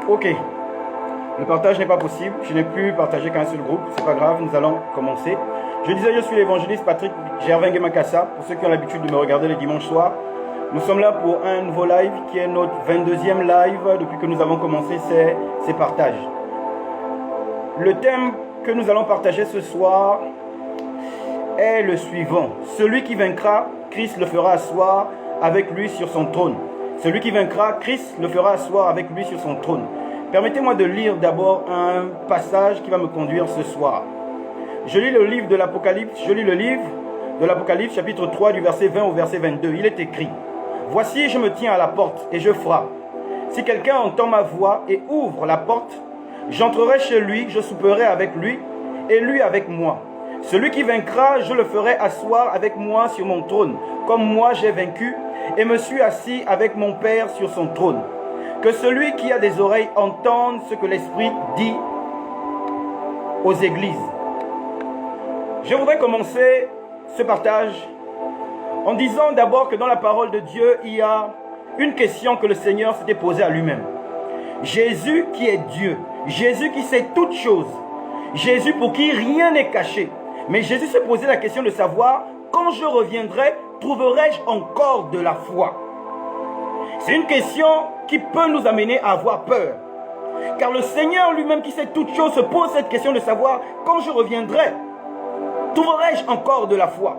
Ok, le partage n'est pas possible. Je n'ai pu partager qu'un seul groupe. C'est pas grave, nous allons commencer. Je disais, je suis l'évangéliste Patrick Gervingue Makassa. Pour ceux qui ont l'habitude de me regarder les dimanches soirs, nous sommes là pour un nouveau live qui est notre 22e live depuis que nous avons commencé ces partages. Le thème que nous allons partager ce soir est le suivant. Celui qui vaincra, Christ le fera asseoir avec lui sur son trône. Celui qui vaincra, Christ le fera asseoir avec lui sur son trône. Permettez-moi de lire d'abord un passage qui va me conduire ce soir. Je lis le livre de l'Apocalypse, chapitre 3, du verset 20 au verset 22. Il est écrit: Voici, je me tiens à la porte et je frappe. Si quelqu'un entend ma voix et ouvre la porte, j'entrerai chez lui, je souperai avec lui et lui avec moi. Celui qui vaincra, je le ferai asseoir avec moi sur mon trône, comme moi j'ai vaincu et me suis assis avec mon Père sur son trône. Que celui qui a des oreilles entende ce que l'Esprit dit aux églises. Je voudrais commencer ce partage en disant d'abord que dans la parole de Dieu, il y a une question que le Seigneur s'était posée à lui-même. Jésus qui est Dieu, Jésus qui sait toutes choses, Jésus pour qui rien n'est caché. Mais Jésus se posait la question de savoir, quand je reviendrai, trouverai-je encore de la foi? C'est une question qui peut nous amener à avoir peur. Car le Seigneur lui-même qui sait toutes choses se pose cette question de savoir, quand je reviendrai, trouverai-je encore de la foi?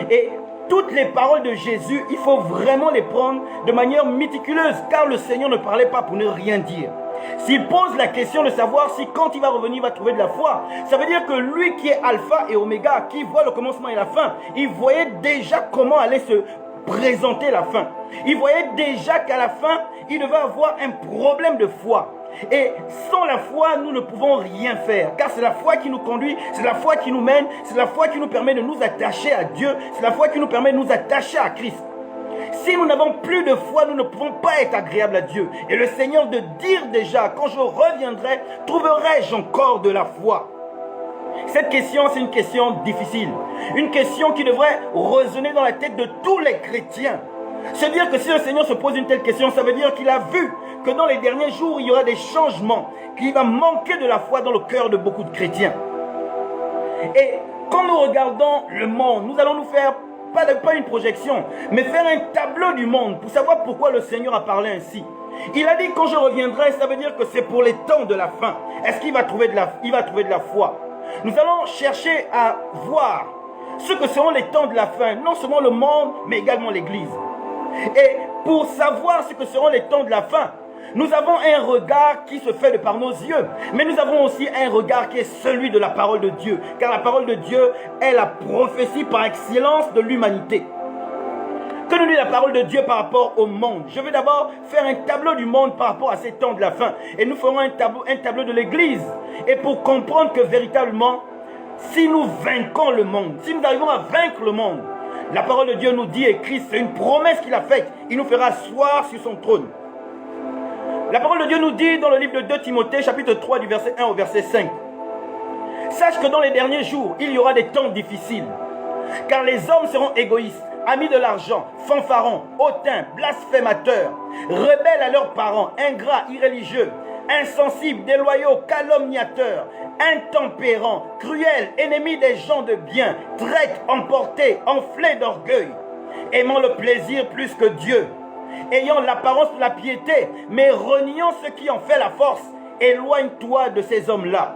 Et toutes les paroles de Jésus, il faut vraiment les prendre de manière méticuleuse, car le Seigneur ne parlait pas pour ne rien dire. S'il pose la question de savoir si quand il va revenir, il va trouver de la foi, ça veut dire que lui qui est alpha et oméga, qui voit le commencement et la fin, il voyait déjà comment allait se présenter la fin. Il voyait déjà qu'à la fin, il devait avoir un problème de foi. Et sans la foi, nous ne pouvons rien faire. Car c'est la foi qui nous conduit, c'est la foi qui nous mène, c'est la foi qui nous permet de nous attacher à Dieu, c'est la foi qui nous permet de nous attacher à Christ. Si nous n'avons plus de foi, nous ne pouvons pas être agréables à Dieu. Et le Seigneur de dire déjà, quand je reviendrai, trouverai-je encore de la foi? Cette question, c'est une question difficile. Une question qui devrait résonner dans la tête de tous les chrétiens. C'est dire que si le Seigneur se pose une telle question, ça veut dire qu'il a vu que dans les derniers jours, il y aura des changements, qu'il va manquer de la foi dans le cœur de beaucoup de chrétiens. Et quand nous regardons le monde, nous allons nous faire pas une projection, mais faire un tableau du monde pour savoir pourquoi le Seigneur a parlé ainsi. Il a dit quand je reviendrai, ça veut dire que c'est pour les temps de la fin. Est-ce qu'il va trouver de la foi? Nous allons chercher à voir ce que seront les temps de la fin, non seulement le monde, mais également l'Église. Et pour savoir ce que seront les temps de la fin, nous avons un regard qui se fait de par nos yeux, mais nous avons aussi un regard qui est celui de la parole de Dieu, car la parole de Dieu est la prophétie par excellence de l'humanité. Que nous dit la parole de Dieu par rapport au monde? Je vais d'abord faire un tableau du monde par rapport à ces temps de la fin, et nous ferons un tableau de l'Église. Et pour comprendre que véritablement, si nous vainquons le monde, si nous arrivons à vaincre le monde, la parole de Dieu nous dit, et Christ, c'est une promesse qu'il a faite, il nous fera asseoir sur son trône. La parole de Dieu nous dit dans le livre de 2 Timothée, chapitre 3, du verset 1 au verset 5. Sache que dans les derniers jours, il y aura des temps difficiles, car les hommes seront égoïstes, amis de l'argent, fanfarons, hautains, blasphémateurs, rebelles à leurs parents, ingrats, irréligieux, insensibles, déloyaux, calomniateurs, intempérants, cruels, ennemis des gens de bien, traîtres, emportés, enflés d'orgueil, aimant le plaisir plus que Dieu, ayant l'apparence de la piété, mais reniant ce qui en fait la force. Éloigne-toi de ces hommes-là.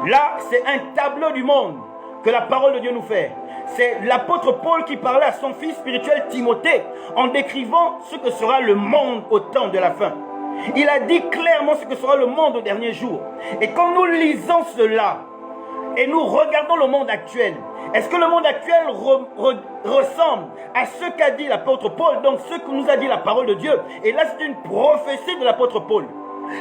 Là, c'est un tableau du monde que la parole de Dieu nous fait. C'est l'apôtre Paul qui parlait à son fils spirituel Timothée en décrivant ce que sera le monde au temps de la fin. Il a dit clairement ce que sera le monde au dernier jour. Et quand nous lisons cela et nous regardons le monde actuel, est-ce que le monde actuel ressemble à ce qu'a dit l'apôtre Paul, donc ce que nous a dit la parole de Dieu? Et là, c'est une prophétie de l'apôtre Paul.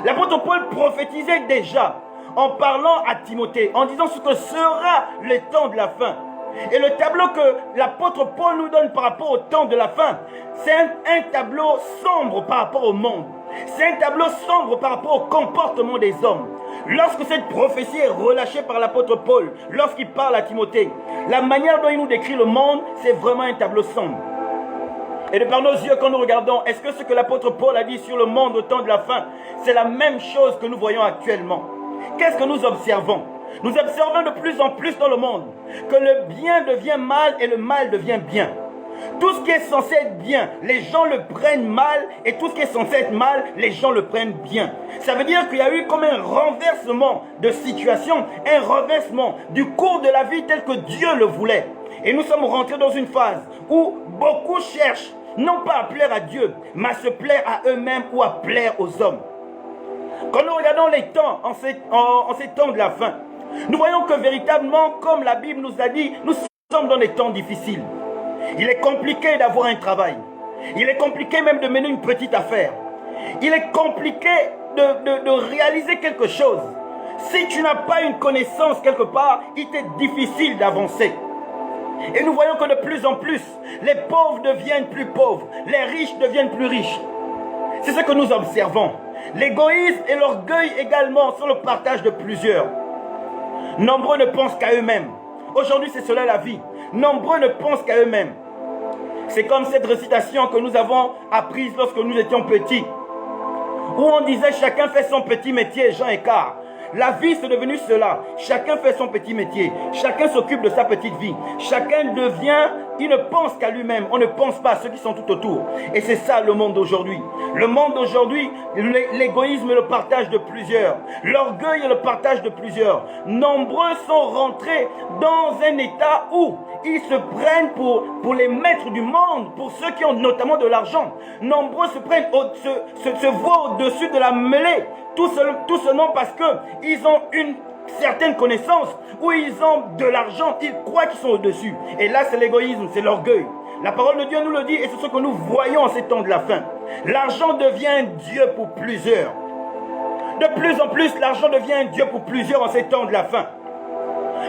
L'apôtre Paul prophétisait déjà en parlant à Timothée, en disant ce que sera le temps de la fin. Et le tableau que l'apôtre Paul nous donne par rapport au temps de la fin, c'est un tableau sombre par rapport au monde. C'est un tableau sombre par rapport au comportement des hommes. Lorsque cette prophétie est relâchée par l'apôtre Paul, lorsqu'il parle à Timothée, la manière dont il nous décrit le monde, c'est vraiment un tableau sombre. Et de par nos yeux, quand nous regardons, est-ce que ce que l'apôtre Paul a dit sur le monde au temps de la fin, c'est la même chose que nous voyons actuellement? Qu'est-ce que nous observons? Nous observons de plus en plus dans le monde que le bien devient mal et le mal devient bien. Tout ce qui est censé être bien, les gens le prennent mal, et tout ce qui est censé être mal, les gens le prennent bien. Ça veut dire qu'il y a eu comme un renversement de situation, un renversement du cours de la vie tel que Dieu le voulait. Et nous sommes rentrés dans une phase où beaucoup cherchent non pas à plaire à Dieu, mais à se plaire à eux-mêmes ou à plaire aux hommes. Quand nous regardons les temps, en ces temps de la fin, nous voyons que véritablement, comme la Bible nous a dit, nous sommes dans des temps difficiles. Il est compliqué d'avoir un travail. Il est compliqué même de mener une petite affaire. Il est compliqué de réaliser quelque chose. Si tu n'as pas une connaissance quelque part, il t'est difficile d'avancer. Et nous voyons que de plus en plus, les pauvres deviennent plus pauvres, les riches deviennent plus riches. C'est ce que nous observons. L'égoïsme et l'orgueil également sont le partage de plusieurs. Nombreux ne pensent qu'à eux-mêmes. Aujourd'hui, c'est cela la vie. Nombreux ne pensent qu'à eux-mêmes. C'est comme cette récitation que nous avons apprise lorsque nous étions petits, où on disait chacun fait son petit métier, Jean Écart. La vie, c'est devenu cela. Chacun fait son petit métier. Chacun s'occupe de sa petite vie. Chacun devient, il ne pense qu'à lui-même. On ne pense pas à ceux qui sont tout autour. Et c'est ça le monde d'aujourd'hui. Le monde d'aujourd'hui, l'égoïsme est le partage de plusieurs. L'orgueil est le partage de plusieurs. Nombreux sont rentrés dans un état où ils se prennent pour les maîtres du monde, pour ceux qui ont notamment de l'argent. Nombreux se voient au-dessus de la mêlée. Tout seulement parce qu'ils ont une certaine connaissance, ou ils ont de l'argent, ils croient qu'ils sont au-dessus. Et là, c'est l'égoïsme, c'est l'orgueil. La parole de Dieu nous le dit, et c'est ce que nous voyons en ces temps de la fin. L'argent devient un Dieu pour plusieurs. De plus en plus, l'argent devient un Dieu pour plusieurs en ces temps de la fin.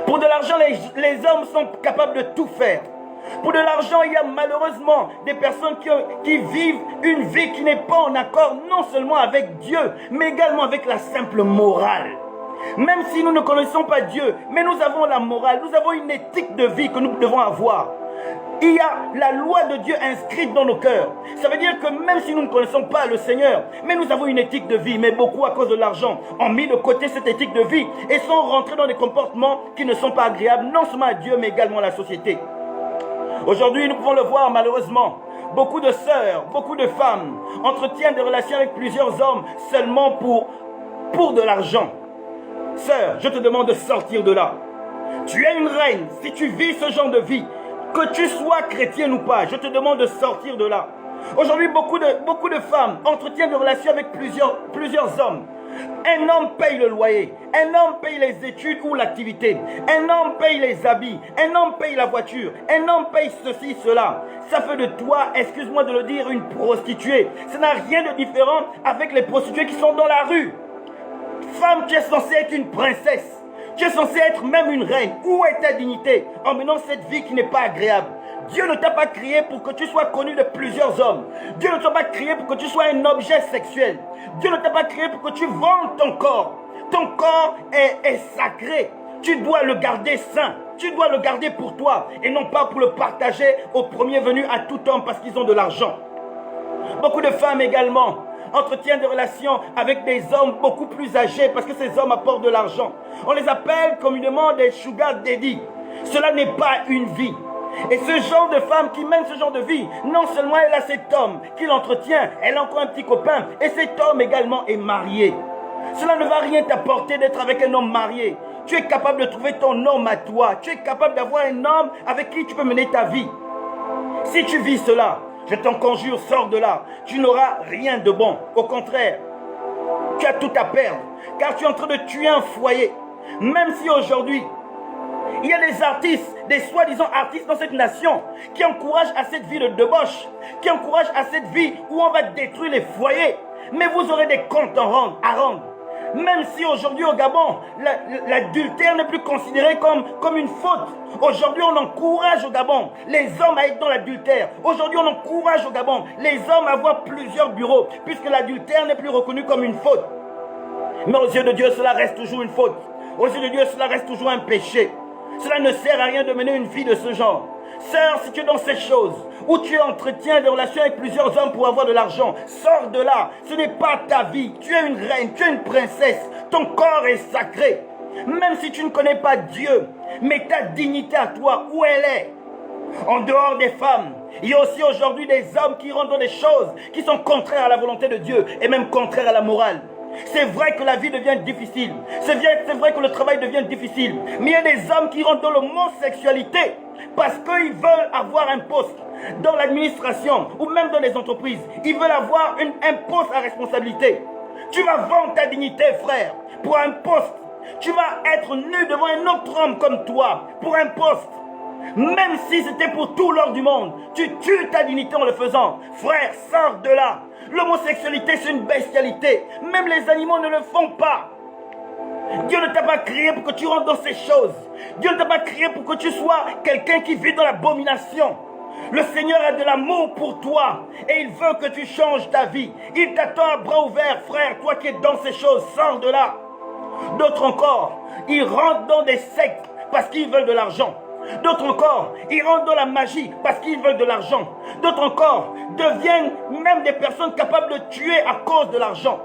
Pour de l'argent, les hommes sont capables de tout faire. Pour de l'argent, il y a malheureusement des personnes qui vivent une vie qui n'est pas en accord non seulement avec Dieu, mais également avec la simple morale. Même si nous ne connaissons pas Dieu, mais nous avons la morale, nous avons une éthique de vie que nous devons avoir. Il y a la loi de Dieu inscrite dans nos cœurs. Ça veut dire que même si nous ne connaissons pas le Seigneur, mais nous avons une éthique de vie. Mais beaucoup, à cause de l'argent, ont mis de côté cette éthique de vie et sont rentrés dans des comportements qui ne sont pas agréables, non seulement à Dieu, mais également à la société. Aujourd'hui, nous pouvons le voir malheureusement. Beaucoup de sœurs, beaucoup de femmes entretiennent des relations avec plusieurs hommes seulement pour de l'argent. Sœur, je te demande de sortir de là. Tu es une reine. Si tu vis ce genre de vie, que tu sois chrétienne ou pas, je te demande de sortir de là. Aujourd'hui, beaucoup de femmes entretiennent des relations avec plusieurs hommes. Un homme paye le loyer, un homme paye les études ou l'activité, un homme paye les habits, un homme paye la voiture, un homme paye ceci, cela. Ça fait de toi, excuse-moi de le dire, une prostituée. Ça n'a rien de différent avec les prostituées qui sont dans la rue. Femme, tu es censée être une princesse. Tu es censée être même une reine. Où est ta dignité en menant cette vie qui n'est pas agréable? Dieu ne t'a pas créé pour que tu sois connu de plusieurs hommes. Dieu ne t'a pas créé pour que tu sois un objet sexuel. Dieu ne t'a pas créé pour que tu vendes ton corps. Ton corps est sacré. Tu dois le garder saint. Tu dois le garder pour toi et non pas pour le partager au premier venu à tout homme parce qu'ils ont de l'argent. Beaucoup de femmes également entretiennent des relations avec des hommes beaucoup plus âgés parce que ces hommes apportent de l'argent. On les appelle communément des sugar daddy. Cela n'est pas une vie. Et ce genre de femme qui mène ce genre de vie, non seulement elle a cet homme qui l'entretient, elle a encore un petit copain, et cet homme également est marié. Cela ne va rien t'apporter d'être avec un homme marié. Tu es capable de trouver ton homme à toi. Tu es capable d'avoir un homme avec qui tu peux mener ta vie. Si tu vis cela, je t'en conjure, sors de là. Tu n'auras rien de bon. Au contraire, tu as tout à perdre. Car tu es en train de tuer un foyer. Même si aujourd'hui, il y a des artistes, des soi-disant artistes dans cette nation qui encouragent à cette vie de débauche, qui encouragent à cette vie où on va détruire les foyers. Mais vous aurez des comptes à rendre. Même si aujourd'hui au Gabon, l'adultère n'est plus considéré comme une faute. Aujourd'hui, on encourage au Gabon les hommes à être dans l'adultère. Aujourd'hui, on encourage au Gabon les hommes à avoir plusieurs bureaux, puisque l'adultère n'est plus reconnu comme une faute. Mais aux yeux de Dieu, cela reste toujours une faute. Aux yeux de Dieu, cela reste toujours un péché. Cela ne sert à rien de mener une vie de ce genre. Sœur, si tu es dans ces choses, où tu entretiens des relations avec plusieurs hommes pour avoir de l'argent, sors de là. Ce n'est pas ta vie. Tu es une reine, tu es une princesse. Ton corps est sacré. Même si tu ne connais pas Dieu, mais ta dignité à toi, où elle est? En dehors des femmes, il y a aussi aujourd'hui des hommes qui rentrent dans des choses qui sont contraires à la volonté de Dieu et même contraires à la morale. C'est vrai que la vie devient difficile. C'est vrai que le travail devient difficile. Mais il y a des hommes qui rentrent dans l'homosexualité parce qu'ils veulent avoir un poste dans l'administration ou même dans les entreprises. Ils veulent avoir un poste à responsabilité. Tu vas vendre ta dignité, frère, pour un poste. Tu vas être nu devant un autre homme comme toi pour un poste. Même si c'était pour tout l'or du monde, tu tues ta dignité en le faisant. Frère, sors de là. L'homosexualité, c'est une bestialité. Même les animaux ne le font pas. Dieu ne t'a pas créé pour que tu rentres dans ces choses. Dieu ne t'a pas créé pour que tu sois quelqu'un qui vit dans l'abomination. Le Seigneur a de l'amour pour toi et il veut que tu changes ta vie. Il t'attend à bras ouverts, frère, toi qui es dans ces choses, sors de là. D'autres encore, ils rentrent dans des sectes parce qu'ils veulent de l'argent. D'autres encore, ils rentrent dans la magie parce qu'ils veulent de l'argent. D'autres encore deviennent même des personnes capables de tuer à cause de l'argent.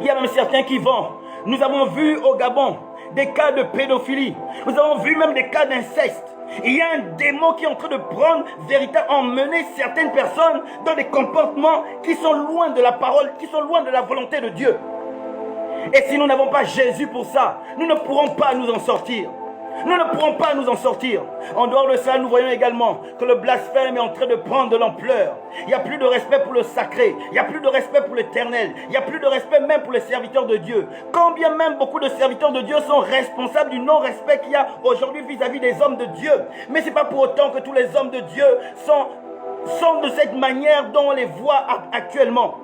Il y a même certains qui vont. Nous avons vu au Gabon des cas de pédophilie. Nous avons vu même des cas d'inceste. Il y a un démon qui est en train de prendre, véritablement emmener certaines personnes dans des comportements qui sont loin de la parole, qui sont loin de la volonté de Dieu. Et si nous n'avons pas Jésus pour ça, nous ne pourrons pas nous en sortir. Nous ne pourrons pas nous en sortir. En dehors de cela, nous voyons également que le blasphème est en train de prendre de l'ampleur. Il n'y a plus de respect pour le sacré. Il n'y a plus de respect pour l'éternel. Il n'y a plus de respect même pour les serviteurs de Dieu. Quand bien même beaucoup de serviteurs de Dieu sont responsables du non-respect qu'il y a aujourd'hui vis-à-vis des hommes de Dieu. Mais ce n'est pas pour autant que tous les hommes de Dieu sont de cette manière dont on les voit actuellement.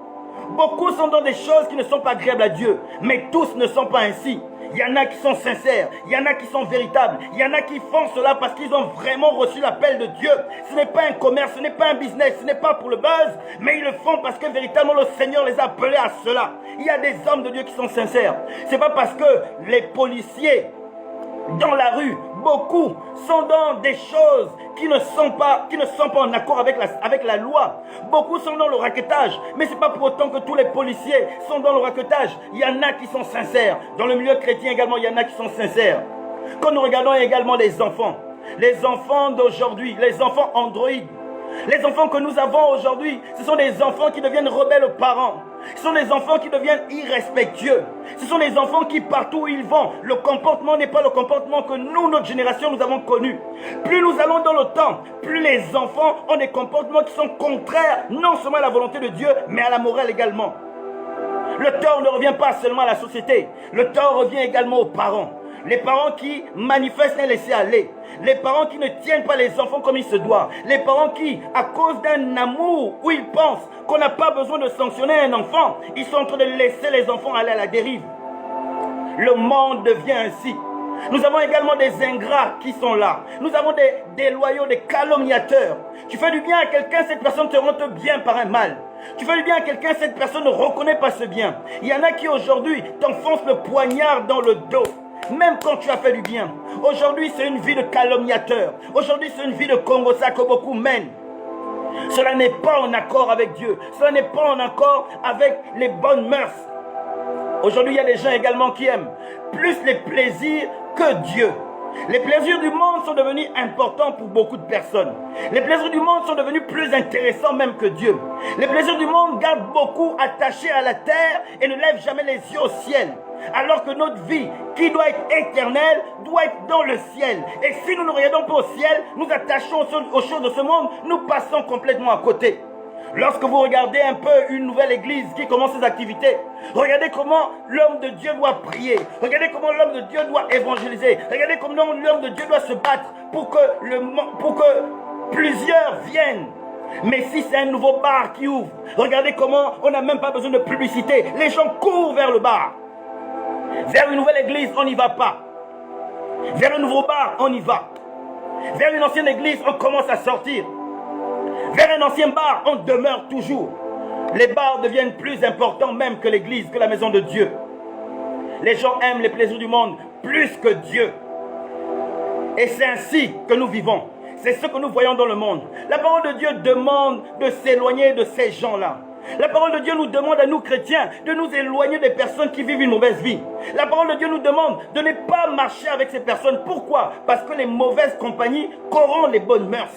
Beaucoup sont dans des choses qui ne sont pas agréables à Dieu. Mais tous ne sont pas ainsi. Il y en a qui sont sincères, il y en a qui sont véritables, il y en a qui font cela parce qu'ils ont vraiment reçu l'appel de Dieu. Ce n'est pas un commerce, ce n'est pas un business, ce n'est pas pour le buzz, mais ils le font parce que véritablement le Seigneur les a appelés à cela. Il y a des hommes de Dieu qui sont sincères. Ce n'est pas parce que les policiers dans la rue, beaucoup sont dans des choses qui ne sont pas en accord avec la loi. Beaucoup sont dans le raquettage, mais ce n'est pas pour autant que tous les policiers sont dans le raquettage. Il y en a qui sont sincères. Dans le milieu chrétien également, il y en a qui sont sincères. Quand nous regardons également les enfants d'aujourd'hui, les enfants androïdes, les enfants que nous avons aujourd'hui, ce sont des enfants qui deviennent rebelles aux parents. Ce sont des enfants qui deviennent irrespectueux. Ce sont des enfants qui, partout où ils vont, le comportement n'est pas le comportement que nous, notre génération, nous avons connu. Plus nous allons dans le temps, plus les enfants ont des comportements qui sont contraires, non seulement à la volonté de Dieu, mais à la morale également. Le tort ne revient pas seulement à la société. Le tort revient également aux parents. Les parents qui manifestent un laisser-aller. Les parents qui ne tiennent pas les enfants comme il se doit. Les parents qui, à cause d'un amour où ils pensent qu'on n'a pas besoin de sanctionner un enfant, ils sont en train de laisser les enfants aller à la dérive. Le monde devient ainsi. Nous avons également des ingrats qui sont là. Nous avons des déloyaux, des calomniateurs. Tu fais du bien à quelqu'un, cette personne te rend bien par un mal. Tu fais du bien à quelqu'un, cette personne ne reconnaît pas ce bien. Il y en a qui aujourd'hui t'enfoncent le poignard dans le dos. Même quand tu as fait du bien. Aujourd'hui, c'est une vie de calomniateur. Aujourd'hui, c'est une vie de Congossa que beaucoup mènent. Cela n'est pas en accord avec Dieu. Cela n'est pas en accord avec les bonnes mœurs. Aujourd'hui, il y a des gens également qui aiment plus les plaisirs que Dieu. Les plaisirs du monde sont devenus importants pour beaucoup de personnes. Les plaisirs du monde sont devenus plus intéressants même que Dieu. Les plaisirs du monde gardent beaucoup attachés à la terre et ne lèvent jamais les yeux au ciel. Alors que notre vie, qui doit être éternelle, doit être dans le ciel. Et si nous ne regardons pas au ciel, nous attachons aux choses de ce monde, nous passons complètement à côté. Lorsque vous regardez un peu une nouvelle église qui commence ses activités, regardez comment l'homme de Dieu doit prier. Regardez comment l'homme de Dieu doit évangéliser. Regardez comment l'homme de Dieu doit se battre pour que plusieurs viennent. Mais si c'est un nouveau bar qui ouvre, regardez comment on n'a même pas besoin de publicité. Les gens courent vers le bar. Vers une nouvelle église, on n'y va pas. Vers un nouveau bar, on y va. Vers une ancienne église, on commence à sortir. Vers un ancien bar, on demeure toujours. Les bars deviennent plus importants même que l'église, que la maison de Dieu. Les gens aiment les plaisirs du monde plus que Dieu. Et c'est ainsi que nous vivons. C'est ce que nous voyons dans le monde. La parole de Dieu demande de s'éloigner de ces gens-là. La parole de Dieu nous demande à nous chrétiens de nous éloigner des personnes qui vivent une mauvaise vie. La parole de Dieu nous demande de ne pas marcher avec ces personnes. Pourquoi? Parce que les mauvaises compagnies corrompent les bonnes mœurs.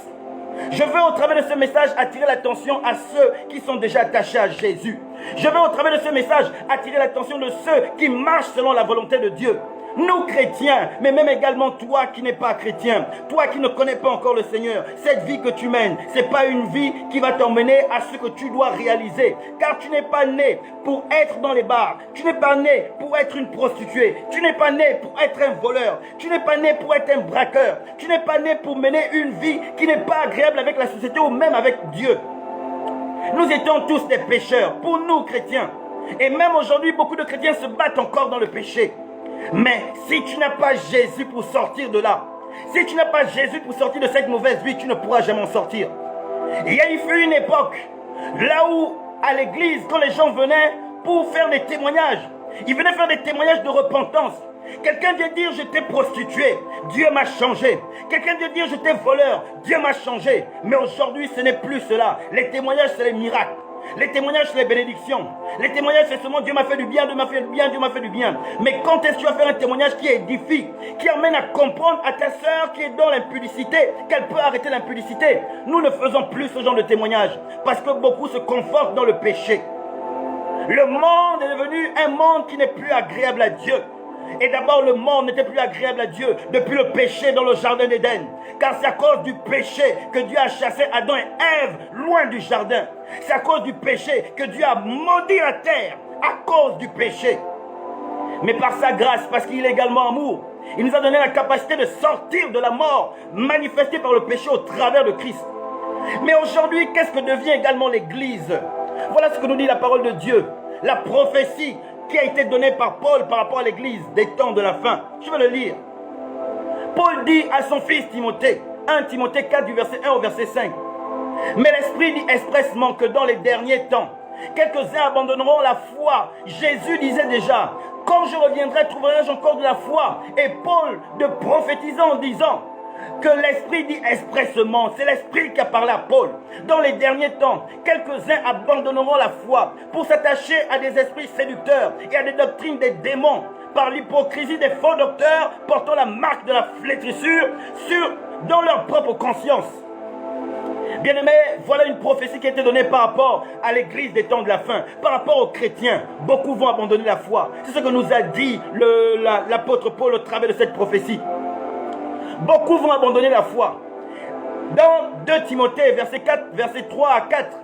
Je veux au travers de ce message attirer l'attention à ceux qui sont déjà attachés à Jésus. Je veux au travers de ce message attirer l'attention de ceux qui marchent selon la volonté de Dieu. Nous chrétiens, mais même également toi qui n'es pas chrétien, toi qui ne connais pas encore le Seigneur, cette vie que tu mènes, ce n'est pas une vie qui va t'emmener à ce que tu dois réaliser. Car tu n'es pas né pour être dans les bars, tu n'es pas né pour être une prostituée, tu n'es pas né pour être un voleur, tu n'es pas né pour être un braqueur, tu n'es pas né pour mener une vie qui n'est pas agréable avec la société ou même avec Dieu. Nous étions tous des pécheurs, pour nous chrétiens. Et même aujourd'hui, beaucoup de chrétiens se battent encore dans le péché. Mais si tu n'as pas Jésus pour sortir de là, si tu n'as pas Jésus pour sortir de cette mauvaise vie, tu ne pourras jamais en sortir. Il fut une époque là où à l'église, quand les gens venaient pour faire des témoignages, ils venaient faire des témoignages de repentance. Quelqu'un vient dire j'étais prostitué, Dieu m'a changé. Quelqu'un vient dire j'étais voleur, Dieu m'a changé. Mais aujourd'hui ce n'est plus cela. Les témoignages c'est les miracles. Les témoignages, c'est les bénédictions. Les témoignages, c'est seulement Dieu m'a fait du bien, Dieu m'a fait du bien, Dieu m'a fait du bien. Mais quand est-ce que tu vas faire un témoignage qui édifie, qui amène à comprendre à ta sœur qui est dans l'impudicité, qu'elle peut arrêter l'impudicité? Nous ne faisons plus ce genre de témoignage parce que beaucoup se confortent dans le péché. Le monde est devenu un monde qui n'est plus agréable à Dieu. Et d'abord, le monde n'était plus agréable à Dieu depuis le péché dans le jardin d'Éden. Car c'est à cause du péché que Dieu a chassé Adam et Ève loin du jardin. C'est à cause du péché que Dieu a maudit la terre à cause du péché. Mais par sa grâce, parce qu'il est également amour, il nous a donné la capacité de sortir de la mort manifestée par le péché au travers de Christ. Mais aujourd'hui, qu'est-ce que devient également l'Église? Voilà ce que nous dit la parole de Dieu. La prophétie qui a été donnée par Paul par rapport à l'Église des temps de la fin. Je vais le lire. Paul dit à son fils Timothée, 1 Timothée 4 du verset 1 au verset 5. Mais l'Esprit dit expressement que dans les derniers temps, quelques-uns abandonneront la foi. Jésus disait déjà, quand je reviendrai, trouverai-je encore de la foi? Et Paul de prophétiser en disant que l'Esprit dit expressement, c'est l'Esprit qui a parlé à Paul. Dans les derniers temps, quelques-uns abandonneront la foi pour s'attacher à des esprits séducteurs et à des doctrines des démons, par l'hypocrisie des faux docteurs portant la marque de la flétrissure dans leur propre conscience. Bien-aimés, voilà une prophétie qui a été donnée par rapport à l'église des temps de la fin, par rapport aux chrétiens. Beaucoup vont abandonner la foi. C'est ce que nous a dit l'apôtre Paul au travers de cette prophétie. Beaucoup vont abandonner la foi. Dans 2 Timothée, verset 3 à 4.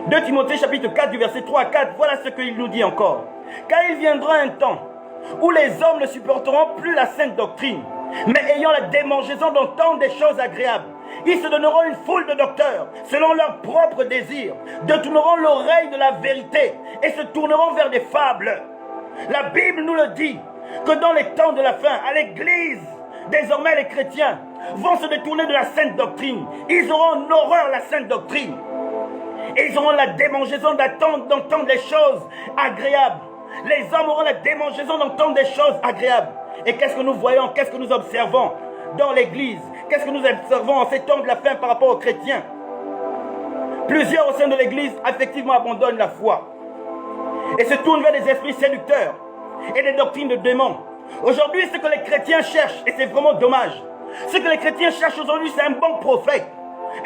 2 Timothée, chapitre 4, du verset 3 à 4, voilà ce qu'il nous dit encore. Car il viendra un temps où les hommes ne supporteront plus la sainte doctrine, mais ayant la démangeaison d'entendre des choses agréables. Ils se donneront une foule de docteurs, selon leurs propres désirs, détourneront l'oreille de la vérité et se tourneront vers des fables. La Bible nous le dit, que dans les temps de la fin, à l'église, désormais les chrétiens vont se détourner de la sainte doctrine. Ils auront en horreur la sainte doctrine. Et ils auront la démangeaison d'entendre des choses agréables. Les hommes auront la démangeaison d'entendre des choses agréables. Et qu'est-ce que nous voyons, qu'est-ce que nous observons dans l'église? Qu'est-ce que nous observons en ces temps de la fin par rapport aux chrétiens? Plusieurs au sein de l'église, effectivement, abandonnent la foi et se tournent vers des esprits séducteurs et des doctrines de démons. Aujourd'hui, ce que les chrétiens cherchent, et c'est vraiment dommage, ce que les chrétiens cherchent aujourd'hui, c'est un bon prophète.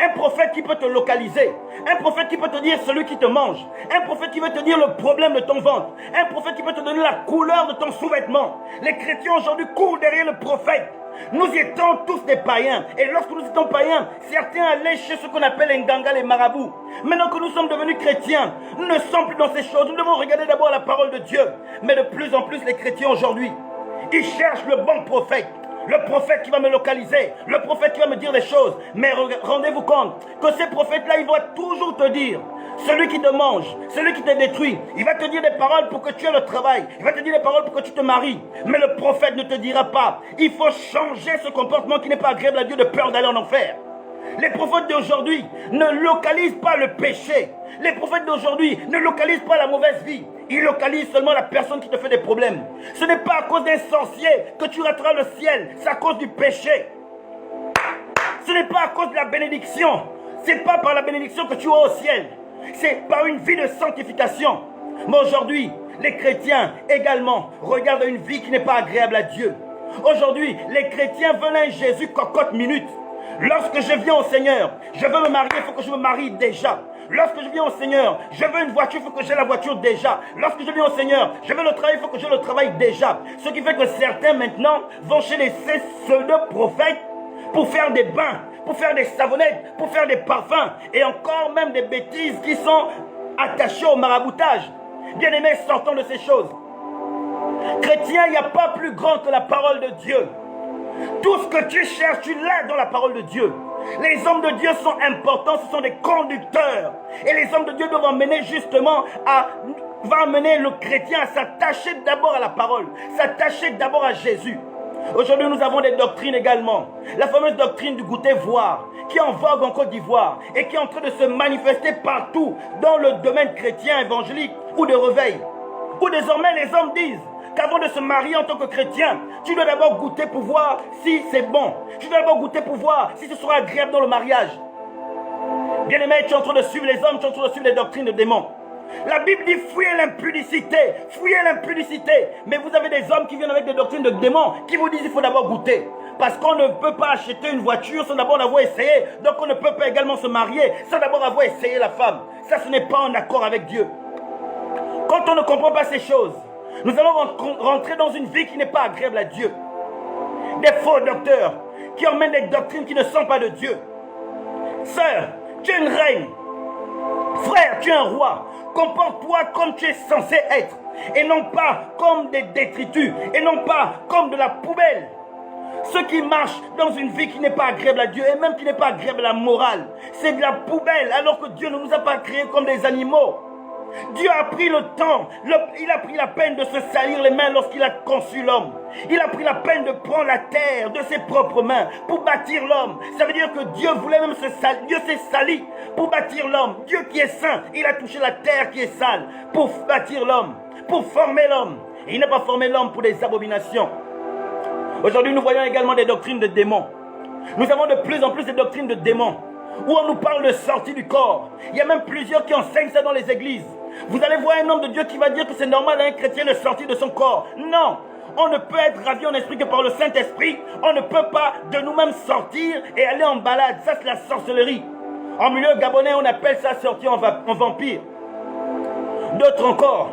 Un prophète qui peut te localiser. Un prophète qui peut te dire celui qui te mange. Un prophète qui peut te dire le problème de ton ventre. Un prophète qui peut te donner la couleur de ton sous-vêtement. Les chrétiens aujourd'hui courent derrière le prophète. Nous étions tous des païens. Et lorsque nous étions païens, certains allaient chez ce qu'on appelle les nganga, les marabouts. Maintenant que nous sommes devenus chrétiens, nous ne sommes plus dans ces choses. Nous devons regarder d'abord la parole de Dieu. Mais de plus en plus, les chrétiens aujourd'hui, ils cherchent le bon prophète. Le prophète qui va me localiser, le prophète qui va me dire des choses. Mais rendez-vous compte que ces prophètes-là, ils vont toujours te dire, celui qui te mange, celui qui te détruit, il va te dire des paroles pour que tu aies le travail, il va te dire des paroles pour que tu te maries. Mais le prophète ne te dira pas, il faut changer ce comportement qui n'est pas agréable à Dieu de peur d'aller en enfer. Les prophètes d'aujourd'hui ne localisent pas le péché. Les prophètes d'aujourd'hui ne localisent pas la mauvaise vie. Ils localisent seulement la personne qui te fait des problèmes. Ce n'est pas à cause d'un sorcier que tu rateras le ciel. C'est à cause du péché. Ce n'est pas à cause de la bénédiction. Ce n'est pas par la bénédiction que tu vas au ciel. C'est par une vie de sanctification. Mais aujourd'hui, les chrétiens également regardent une vie qui n'est pas agréable à Dieu. Aujourd'hui, les chrétiens veulent un Jésus cocotte minute. Lorsque je viens au Seigneur, je veux me marier, il faut que je me marie déjà. Lorsque je viens au Seigneur, je veux une voiture, il faut que j'ai la voiture déjà. Lorsque je viens au Seigneur, je veux le travail, il faut que j'ai le travail déjà. Ce qui fait que certains maintenant vont chez les pseudo-prophètes pour faire des bains, pour faire des savonnettes, pour faire des parfums et encore même des bêtises qui sont attachées au maraboutage. Bien-aimés, sortons de ces choses. Chrétien, il n'y a pas plus grand que la parole de Dieu. Tout ce que tu cherches, tu l'as dans la parole de Dieu. Les hommes de Dieu sont importants, ce sont des conducteurs. Et les hommes de Dieu doivent amener justement va amener le chrétien à s'attacher d'abord à la parole, s'attacher d'abord à Jésus. Aujourd'hui, nous avons des doctrines également. La fameuse doctrine du goûter voir, qui est en vogue en Côte d'Ivoire et qui est en train de se manifester partout dans le domaine chrétien, évangélique ou de réveil. Où désormais les hommes disent qu'avant de se marier en tant que chrétien, tu dois d'abord goûter pour voir si c'est bon. Tu dois d'abord goûter pour voir si ce sera agréable dans le mariage. Bien-aimé, tu es en train de suivre les hommes, tu es en train de suivre les doctrines de démons. La Bible dit fuyez l'impudicité, fuyez l'impudicité. Mais vous avez des hommes qui viennent avec des doctrines de démons qui vous disent qu'il faut d'abord goûter. Parce qu'on ne peut pas acheter une voiture sans d'abord l'avoir essayé. Donc on ne peut pas également se marier sans d'abord avoir essayé la femme. Ça, ce n'est pas en accord avec Dieu. Quand on ne comprend pas ces choses, nous allons rentrer dans une vie qui n'est pas agréable à Dieu. Des faux docteurs qui emmènent des doctrines qui ne sont pas de Dieu. Sœur, tu es une reine. Frère, tu es un roi. Comporte-toi comme tu es censé être. Et non pas comme des détritus. Et non pas comme de la poubelle. Ceux qui marchent dans une vie qui n'est pas agréable à Dieu et même qui n'est pas agréable à la morale, c'est de la poubelle alors que Dieu ne nous a pas créés comme des animaux. Dieu a pris le temps, il a pris la peine de se salir les mains lorsqu'il a conçu l'homme. Il a pris la peine de prendre la terre de ses propres mains pour bâtir l'homme. Ça veut dire que Dieu voulait même se salir, Dieu s'est sali pour bâtir l'homme. Dieu qui est saint, il a touché la terre qui est sale pour bâtir l'homme, pour former l'homme. Et il n'a pas formé l'homme pour des abominations. Aujourd'hui, nous voyons également des doctrines de démons. Nous avons de plus en plus de doctrines de démons où on nous parle de sortie du corps. Il y a même plusieurs qui enseignent ça dans les églises. Vous allez voir un homme de Dieu qui va dire que c'est normal à un chrétien de sortir de son corps. Non, on ne peut être ravi en esprit que par le Saint-Esprit. On ne peut pas de nous-mêmes sortir et aller en balade. Ça, c'est la sorcellerie. En milieu gabonais, on appelle ça sortir en vampire. D'autres encore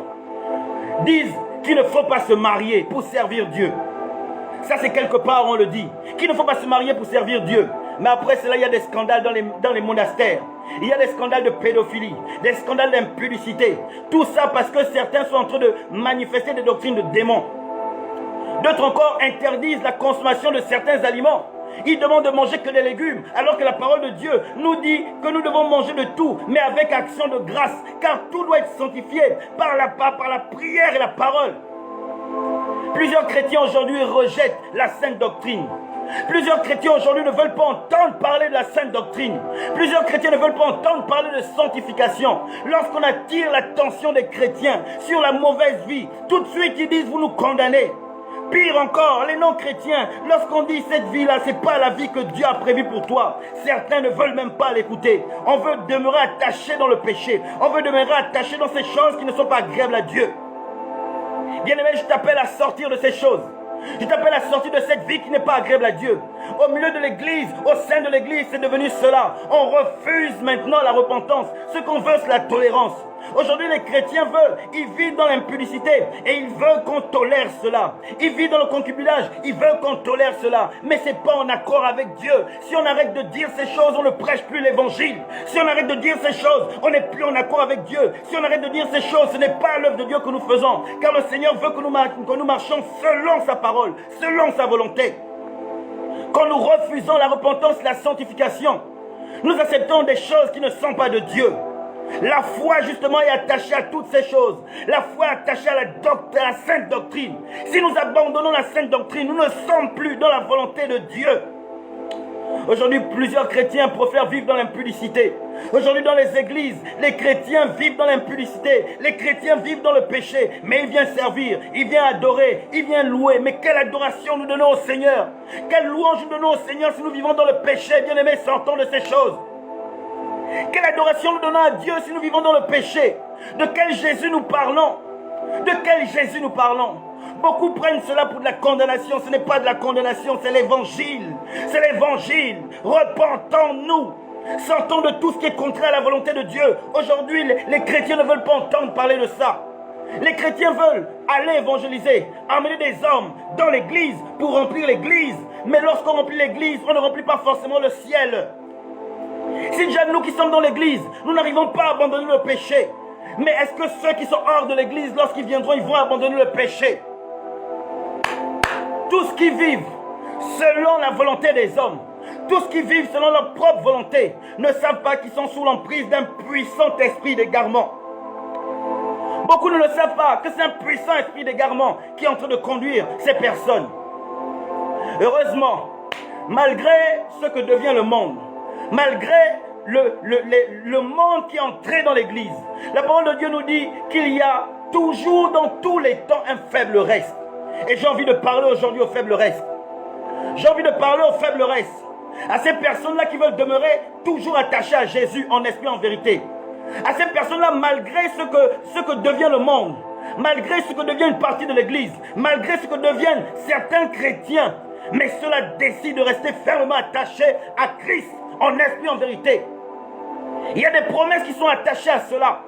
disent qu'il ne faut pas se marier pour servir Dieu. Ça, c'est quelque part, on le dit. Qu'il ne faut pas se marier pour servir Dieu. Mais après cela, il y a des scandales dans les monastères. Il y a des scandales de pédophilie, des scandales d'impudicité. Tout ça parce que certains sont en train de manifester des doctrines de démons. D'autres encore interdisent la consommation de certains aliments. Ils demandent de manger que des légumes, alors que la parole de Dieu nous dit que nous devons manger de tout, mais avec action de grâce, car tout doit être sanctifié par la prière et la parole. Plusieurs chrétiens aujourd'hui rejettent la sainte doctrine. Plusieurs chrétiens aujourd'hui ne veulent pas entendre parler de la sainte doctrine. Plusieurs chrétiens ne veulent pas entendre parler de sanctification. Lorsqu'on attire l'attention des chrétiens sur la mauvaise vie, tout de suite ils disent vous nous condamnez. Pire encore, les non-chrétiens, lorsqu'on dit cette vie-là, c'est pas la vie que Dieu a prévue pour toi. Certains ne veulent même pas l'écouter. On veut demeurer attaché dans le péché. On veut demeurer attaché dans ces choses qui ne sont pas agréables à Dieu. Bien-aimé, je t'appelle à sortir de ces choses. Je t'appelle à sortir de cette vie qui n'est pas agréable à Dieu. Au milieu de l'église, au sein de l'église, c'est devenu cela. On refuse maintenant la repentance. Ce qu'on veut, c'est la tolérance. Aujourd'hui, les chrétiens veulent, ils vivent dans l'impudicité et ils veulent qu'on tolère cela. Ils vivent dans le concubinage, ils veulent qu'on tolère cela. Mais ce n'est pas en accord avec Dieu. Si on arrête de dire ces choses, on ne prêche plus l'évangile. Si on arrête de dire ces choses, on n'est plus en accord avec Dieu. Si on arrête de dire ces choses, ce n'est pas l'œuvre de Dieu que nous faisons. Car le Seigneur veut que nous marchions selon sa parole, selon sa volonté. Quand nous refusons la repentance, la sanctification, nous acceptons des choses qui ne sont pas de Dieu. La foi justement est attachée à toutes ces choses. La foi est attachée à la sainte doctrine. Si nous abandonnons la sainte doctrine, nous ne sommes plus dans la volonté de Dieu. Aujourd'hui, plusieurs chrétiens préfèrent vivre dans l'impudicité. Aujourd'hui, dans les églises, les chrétiens vivent dans l'impudicité. Les chrétiens vivent dans le péché. Mais ils viennent servir, ils viennent adorer, ils viennent louer. Mais quelle adoration nous donnons au Seigneur? Quelle louange nous donnons au Seigneur si nous vivons dans le péché? Bien-aimés, sortons de ces choses. Quelle adoration nous donnons à Dieu si nous vivons dans le péché? De quel Jésus nous parlons? De quel Jésus nous parlons? Beaucoup prennent cela pour de la condamnation. Ce n'est pas de la condamnation, c'est l'évangile. C'est l'évangile. Repentons-nous. Sortons de tout ce qui est contraire à la volonté de Dieu. Aujourd'hui, les chrétiens ne veulent pas entendre parler de ça. Les chrétiens veulent aller évangéliser, amener des hommes dans l'église pour remplir l'église. Mais lorsqu'on remplit l'église, on ne remplit pas forcément le ciel. Si déjà nous qui sommes dans l'église, nous n'arrivons pas à abandonner le péché. Mais est-ce que ceux qui sont hors de l'église, lorsqu'ils viendront, ils vont abandonner le péché? Tous qui vivent selon la volonté des hommes, tous qui vivent selon leur propre volonté, ne savent pas qu'ils sont sous l'emprise d'un puissant esprit d'égarement. Beaucoup ne le savent pas, que c'est un puissant esprit d'égarement qui est en train de conduire ces personnes. Heureusement, malgré ce que devient le monde, malgré le monde qui est entré dans l'église, la parole de Dieu nous dit qu'il y a toujours dans tous les temps un faible reste. Et j'ai envie de parler aujourd'hui au faible reste. J'ai envie de parler au faible reste. À ces personnes-là qui veulent demeurer toujours attachées à Jésus en esprit, en vérité. À ces personnes-là, malgré ce que devient le monde, malgré ce que devient une partie de l'église, malgré ce que deviennent certains chrétiens, mais ceux-là décident de rester fermement attachés à Christ en esprit, en vérité. Il y a des promesses qui sont attachées à cela.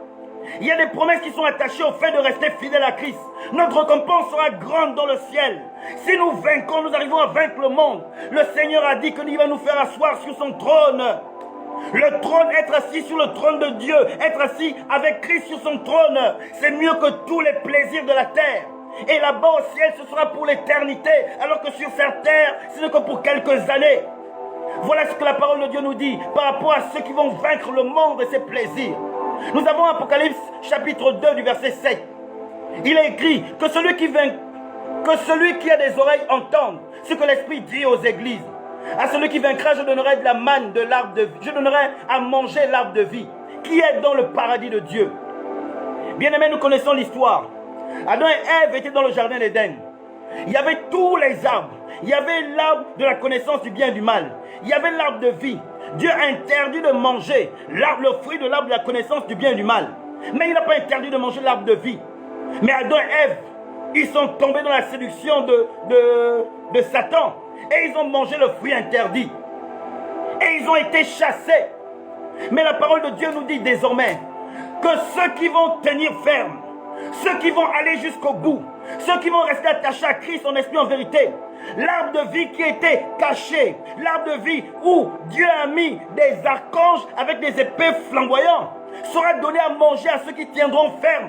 Il y a des promesses qui sont attachées au fait de rester fidèle à Christ. Notre récompense sera grande dans le ciel. Si nous vainquons, nous arrivons à vaincre le monde. Le Seigneur a dit qu'il va nous faire asseoir sur son trône. Le trône, être assis sur le trône de Dieu, être assis avec Christ sur son trône, c'est mieux que tous les plaisirs de la terre. Et là-bas au ciel, ce sera pour l'éternité, alors que sur cette terre, ce n'est que pour quelques années. Voilà ce que la parole de Dieu nous dit par rapport à ceux qui vont vaincre le monde et ses plaisirs. Nous avons Apocalypse chapitre 2 du verset 7. Il est écrit que celui qui a des oreilles entende ce que l'Esprit dit aux églises. À celui qui vaincra, je donnerai de la manne de l'arbre de vie. Je donnerai à manger l'arbre de vie qui est dans le paradis de Dieu. Bien-aimés, nous connaissons l'histoire. Adam et Ève étaient dans le jardin d'Éden. Il y avait tous les arbres. Il y avait l'arbre de la connaissance du bien et du mal. Il y avait l'arbre de vie. Dieu a interdit de manger le fruit de l'arbre de la connaissance du bien et du mal. Mais il n'a pas interdit de manger l'arbre de vie. Mais Adam et Ève, ils sont tombés dans la séduction de Satan. Et ils ont mangé le fruit interdit. Et ils ont été chassés. Mais la parole de Dieu nous dit désormais que ceux qui vont tenir ferme, ceux qui vont aller jusqu'au bout, ceux qui vont rester attachés à Christ en esprit en vérité, l'arbre de vie qui était caché, l'arbre de vie où Dieu a mis des archanges avec des épées flamboyantes, sera donné à manger à ceux qui tiendront ferme.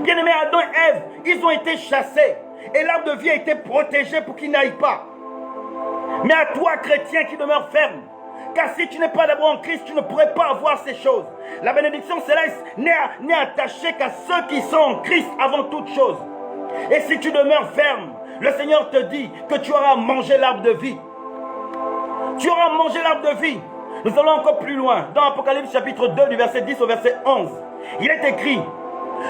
Bien-aimés, Adam et Ève, ils ont été chassés et l'arbre de vie a été protégé pour qu'ils n'aillent pas. Mais à toi, chrétien, qui demeure ferme, car si tu n'es pas d'abord en Christ, tu ne pourrais pas avoir ces choses. La bénédiction céleste n'est attachée qu'à ceux qui sont en Christ avant toute chose. Et si tu demeures ferme, le Seigneur te dit que tu auras mangé l'arbre de vie. Tu auras mangé l'arbre de vie. Nous allons encore plus loin. Dans Apocalypse chapitre 2 du verset 10 au verset 11. Il est écrit: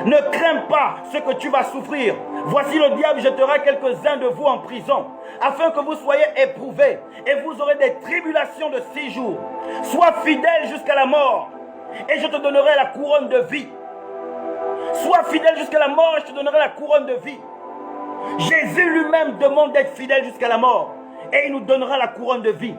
ne crains pas ce que tu vas souffrir. Voici le diable jettera quelques-uns de vous en prison, afin que vous soyez éprouvés, et vous aurez des tribulations de 6 jours. Sois fidèle jusqu'à la mort, et je te donnerai la couronne de vie. Sois fidèle jusqu'à la mort, et je te donnerai la couronne de vie. Jésus lui-même demande d'être fidèle jusqu'à la mort, et il nous donnera la couronne de vie.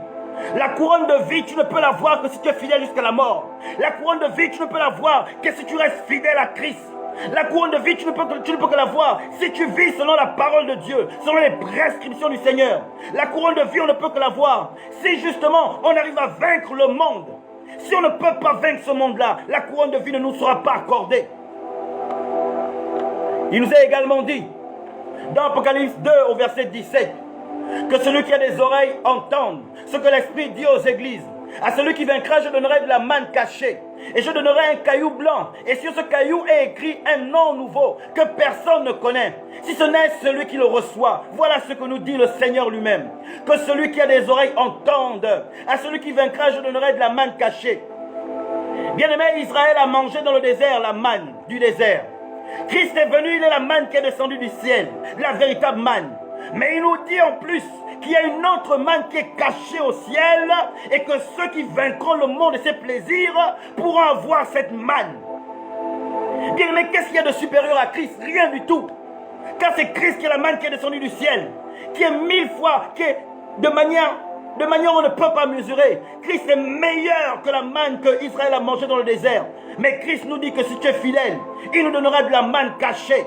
La couronne de vie, tu ne peux la voir que si tu es fidèle jusqu'à la mort. La couronne de vie, tu ne peux la voir que si tu restes fidèle à Christ. La couronne de vie, tu ne peux que la voir si tu vis selon la parole de Dieu, selon les prescriptions du Seigneur. La couronne de vie, on ne peut que la voir si justement on arrive à vaincre le monde. Si on ne peut pas vaincre ce monde-là, la couronne de vie ne nous sera pas accordée. Il nous est également dit, dans Apocalypse 2 au verset 17, que celui qui a des oreilles entende ce que l'Esprit dit aux églises. À celui qui vaincra, je donnerai de la manne cachée. Et je donnerai un caillou blanc. Et sur ce caillou est écrit un nom nouveau que personne ne connaît, si ce n'est celui qui le reçoit. Voilà ce que nous dit le Seigneur lui-même. Que celui qui a des oreilles entende. À celui qui vaincra, je donnerai de la manne cachée. Bien-aimé, Israël a mangé dans le désert la manne du désert. Christ est venu, il est la manne qui est descendue du ciel, la véritable manne. Mais il nous dit en plus qu'il y a une autre manne qui est cachée au ciel et que ceux qui vaincront le monde et ses plaisirs pourront avoir cette manne. Bien, mais qu'est-ce qu'il y a de supérieur à Christ? Rien du tout. Car c'est Christ qui est la manne qui est descendue du ciel, qui est 1000 fois, qui est de manière on ne peut pas mesurer. Christ est meilleur que la manne que Israël a mangée dans le désert. Mais Christ nous dit que si tu es fidèle, il nous donnera de la manne cachée.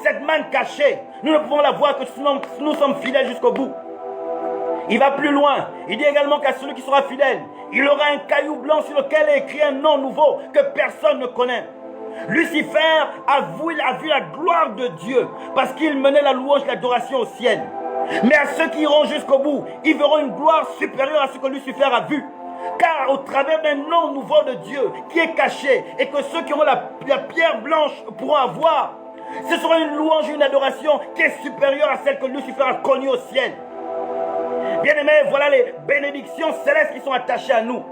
Cette manne cachée, nous ne pouvons la voir que si nous sommes fidèles jusqu'au bout. Il va plus loin. Il dit également qu'à celui qui sera fidèle, il aura un caillou blanc sur lequel est écrit un nom nouveau que personne ne connaît. Lucifer a vu la gloire de Dieu parce qu'il menait la louange et l'adoration au ciel. Mais à ceux qui iront jusqu'au bout, ils verront une gloire supérieure à ce que Lucifer a vu. Car au travers d'un nom nouveau de Dieu qui est caché et que ceux qui auront la pierre blanche pourront avoir, ce sera une louange et une adoration qui est supérieure à celle que Lucifer a connue au ciel. Bien-aimés, voilà les bénédictions célestes qui sont attachées à nous.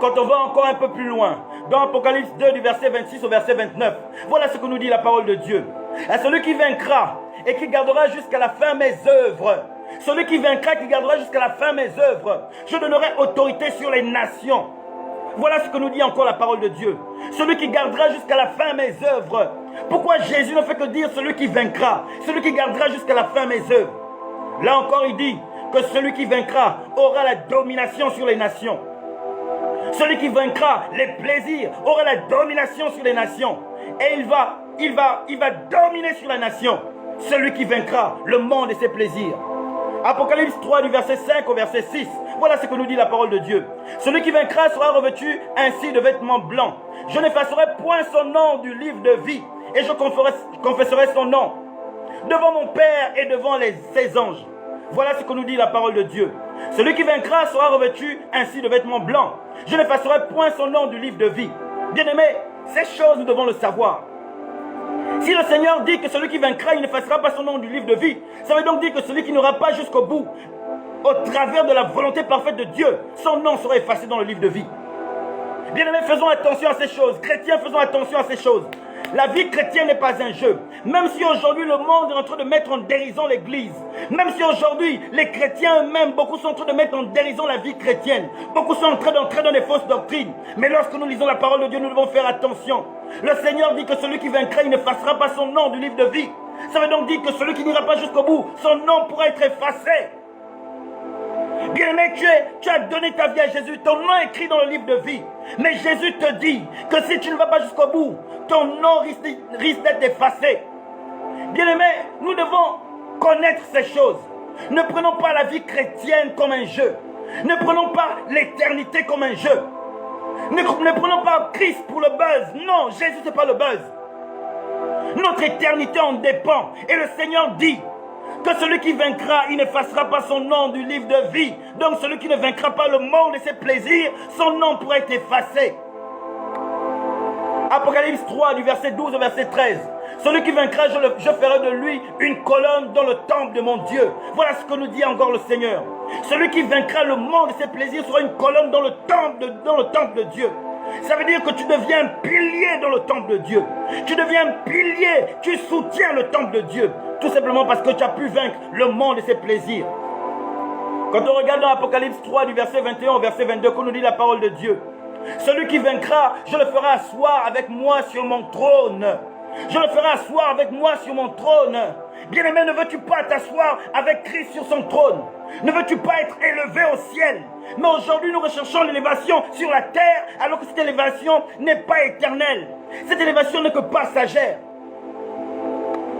Quand on va encore un peu plus loin, dans Apocalypse 2 du verset 26 au verset 29, voilà ce que nous dit la parole de Dieu. À celui qui vaincra et qui gardera jusqu'à la fin mes œuvres, celui qui vaincra et qui gardera jusqu'à la fin mes œuvres, je donnerai autorité sur les nations. Voilà ce que nous dit encore la parole de Dieu. Celui qui gardera jusqu'à la fin mes œuvres. Pourquoi Jésus ne fait que dire celui qui vaincra, celui qui gardera jusqu'à la fin mes œuvres? Là encore il dit que celui qui vaincra aura la domination sur les nations. Celui qui vaincra les plaisirs aura la domination sur les nations. Et il va dominer sur la nation. Celui qui vaincra le monde et ses plaisirs. Apocalypse 3 du verset 5 au verset 6. Voilà ce que nous dit la parole de Dieu. Celui qui vaincra sera revêtu ainsi de vêtements blancs. Je n'effacerai point son nom du livre de vie. Et je confesserai son nom devant mon Père et devant ses anges. Voilà ce que nous dit la parole de Dieu. Celui qui vaincra sera revêtu ainsi de vêtements blancs. Je n'effacerai point son nom du livre de vie. Bien-aimés, ces choses nous devons le savoir. Si le Seigneur dit que celui qui vaincra, il n'effacera pas son nom du livre de vie, ça veut donc dire que celui qui n'aura pas jusqu'au bout, au travers de la volonté parfaite de Dieu, son nom sera effacé dans le livre de vie. Bien-aimés, faisons attention à ces choses. Chrétiens, faisons attention à ces choses. La vie chrétienne n'est pas un jeu. Même si aujourd'hui le monde est en train de mettre en dérision l'Église, même si aujourd'hui les chrétiens eux-mêmes, beaucoup sont en train de mettre en dérision la vie chrétienne, beaucoup sont en train d'entrer dans des fausses doctrines. Mais lorsque nous lisons la parole de Dieu, nous devons faire attention. Le Seigneur dit que celui qui vaincra, il n'effacera pas son nom du livre de vie. Ça veut donc dire que celui qui n'ira pas jusqu'au bout, son nom pourra être effacé. Bien-aimé, tu as donné ta vie à Jésus, ton nom est écrit dans le livre de vie. Mais Jésus te dit que si tu ne vas pas jusqu'au bout, ton nom risque d'être effacé. Bien-aimé, nous devons connaître ces choses. Ne prenons pas la vie chrétienne comme un jeu. Ne prenons pas l'éternité comme un jeu. Ne prenons pas Christ pour le buzz. Non, Jésus, ce n'est pas le buzz. Notre éternité en dépend. Et le Seigneur dit que celui qui vaincra, il n'effacera pas son nom du livre de vie. Donc celui qui ne vaincra pas le monde et ses plaisirs, son nom pourra être effacé. Apocalypse 3 du verset 12 au verset 13. Celui qui vaincra, je ferai de lui une colonne dans le temple de mon Dieu. Voilà ce que nous dit encore le Seigneur. Celui qui vaincra le monde et ses plaisirs sera une colonne dans le temple de Dieu. Ça veut dire que tu deviens un pilier dans le temple de Dieu. Tu deviens un pilier, tu soutiens le temple de Dieu. Tout simplement parce que tu as pu vaincre le monde et ses plaisirs. Quand on regarde dans Apocalypse 3 du verset 21 au verset 22, qu'on nous dit la parole de Dieu. Celui qui vaincra, je le ferai asseoir avec moi sur mon trône. Je le ferai asseoir avec moi sur mon trône. Bien-aimé, ne veux-tu pas t'asseoir avec Christ sur son trône? Ne veux-tu pas être élevé au ciel? Mais aujourd'hui, nous recherchons l'élévation sur la terre, alors que cette élévation n'est pas éternelle. Cette élévation n'est que passagère.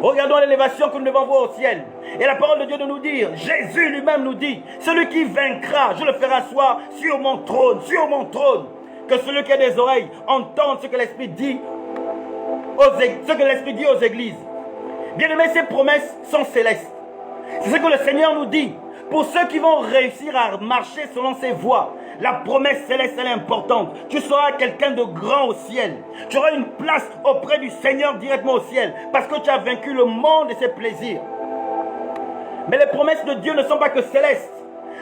Regardons l'élévation que nous devons voir au ciel. Et la parole de Dieu de nous dire, Jésus lui-même nous dit, celui qui vaincra, je le ferai asseoir sur mon trône, sur mon trône. Que celui qui a des oreilles entende ce que l'Esprit dit aux églises. Bien-aimés, ces promesses sont célestes. C'est ce que le Seigneur nous dit. Pour ceux qui vont réussir à marcher selon ses voies, la promesse céleste, elle est importante. Tu seras quelqu'un de grand au ciel. Tu auras une place auprès du Seigneur directement au ciel, parce que tu as vaincu le monde et ses plaisirs. Mais les promesses de Dieu ne sont pas que célestes.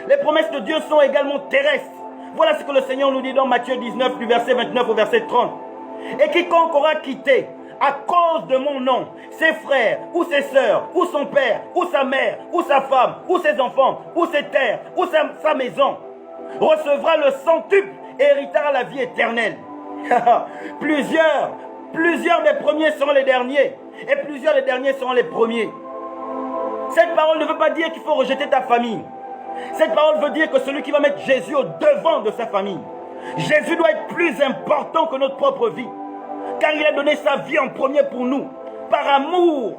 Les promesses de Dieu sont également terrestres. Voilà ce que le Seigneur nous dit dans Matthieu 19, du verset 29 au verset 30. Et quiconque aura quitté à cause de mon nom ses frères, ou ses sœurs, ou son père, ou sa mère, ou sa femme, ou ses enfants, ou ses terres, ou sa maison, recevra le centuple et héritera la vie éternelle. Plusieurs des premiers seront les derniers, et plusieurs des derniers seront les premiers. Cette parole ne veut pas dire qu'il faut rejeter ta famille. Cette parole veut dire que celui qui va mettre Jésus au devant de sa famille, Jésus doit être plus important que notre propre vie, car il a donné sa vie en premier pour nous, par amour.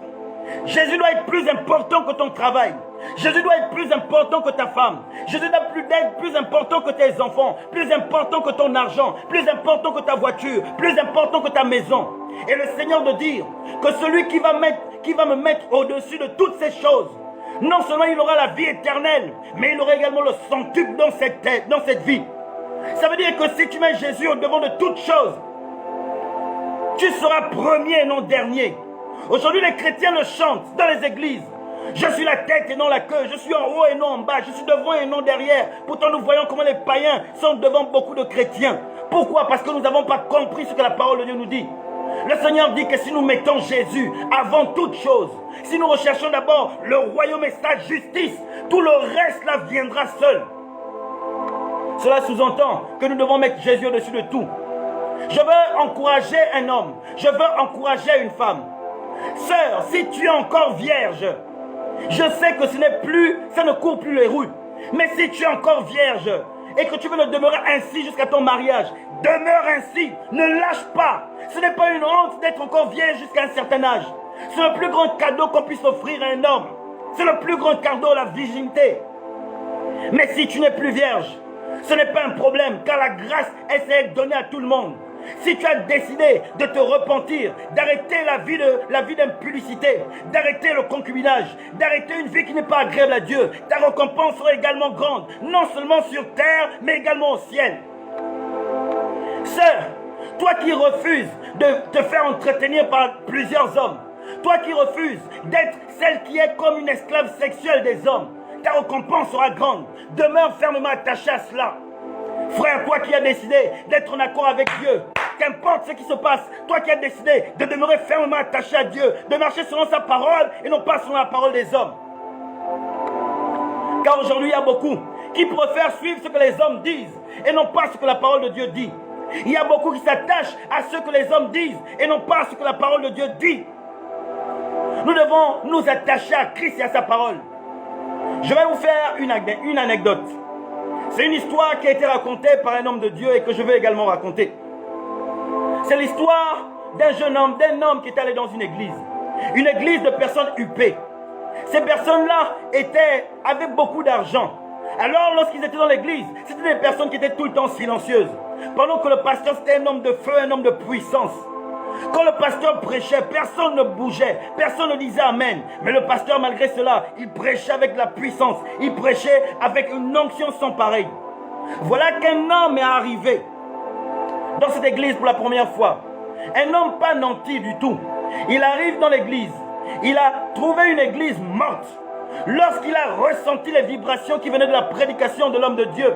Jésus doit être plus important que ton travail. Jésus doit être plus important que ta femme. Jésus doit être plus important que tes enfants, plus important que ton argent, plus important que ta voiture, plus important que ta maison. Et le Seigneur de dire que celui qui va me mettre au-dessus de toutes ces choses, non seulement il aura la vie éternelle, mais il aura également le centuple dans cette vie. Ça veut dire que si tu mets Jésus au devant de toutes choses, tu seras premier et non dernier. Aujourd'hui, les chrétiens le chantent dans les églises. Je suis la tête et non la queue. Je suis en haut et non en bas. Je suis devant et non derrière. Pourtant, nous voyons comment les païens sont devant beaucoup de chrétiens. Pourquoi? Parce que nous n'avons pas compris ce que la parole de Dieu nous dit. Le Seigneur dit que si nous mettons Jésus avant toute chose, si nous recherchons d'abord le royaume et sa justice, tout le reste là viendra seul. Cela sous-entend que nous devons mettre Jésus au-dessus de tout. Je veux encourager un homme. Je veux encourager une femme. Sœur, si tu es encore vierge, je sais que ça ne court plus les rues. Mais si tu es encore vierge et que tu veux le demeurer ainsi jusqu'à ton mariage, demeure ainsi, ne lâche pas. Ce n'est pas une honte d'être encore vierge jusqu'à un certain âge. C'est le plus grand cadeau qu'on puisse offrir à un homme. C'est le plus grand cadeau, la virginité. Mais si tu n'es plus vierge, ce n'est pas un problème, car la grâce, elle s'est donnée à tout le monde. Si tu as décidé de te repentir, d'arrêter la vie d'impudicité, d'arrêter le concubinage, d'arrêter une vie qui n'est pas agréable à Dieu, ta récompense sera également grande, non seulement sur terre, mais également au ciel. Sœur, toi qui refuses de te faire entretenir par plusieurs hommes, toi qui refuses d'être celle qui est comme une esclave sexuelle des hommes, ta récompense sera grande. Demeure fermement attaché à cela. Frère, toi qui as décidé d'être en accord avec Dieu, qu'importe ce qui se passe, toi qui as décidé de demeurer fermement attaché à Dieu, de marcher selon sa parole et non pas selon la parole des hommes. Car aujourd'hui, il y a beaucoup qui préfèrent suivre ce que les hommes disent et non pas ce que la parole de Dieu dit. Il y a beaucoup qui s'attachent à ce que les hommes disent et non pas ce que la parole de Dieu dit. Nous devons nous attacher à Christ et à sa parole. Je vais vous faire une anecdote. C'est une histoire qui a été racontée par un homme de Dieu et que je vais également raconter. C'est l'histoire d'un homme qui est allé dans une église de personnes huppées. Ces personnes-là avaient beaucoup d'argent. Alors lorsqu'ils étaient dans l'église, c'était des personnes qui étaient tout le temps silencieuses. Pendant que le pasteur c'était un homme de feu, un homme de puissance. Quand le pasteur prêchait, personne ne bougeait, personne ne disait Amen. Mais le pasteur, malgré cela, il prêchait avec la puissance. Il prêchait avec une onction sans pareil. Voilà qu'un homme est arrivé dans cette église pour la première fois. Un homme pas nanti du tout. Il arrive dans l'église. Il a trouvé une église morte. Lorsqu'il a ressenti les vibrations qui venaient de la prédication de l'homme de Dieu,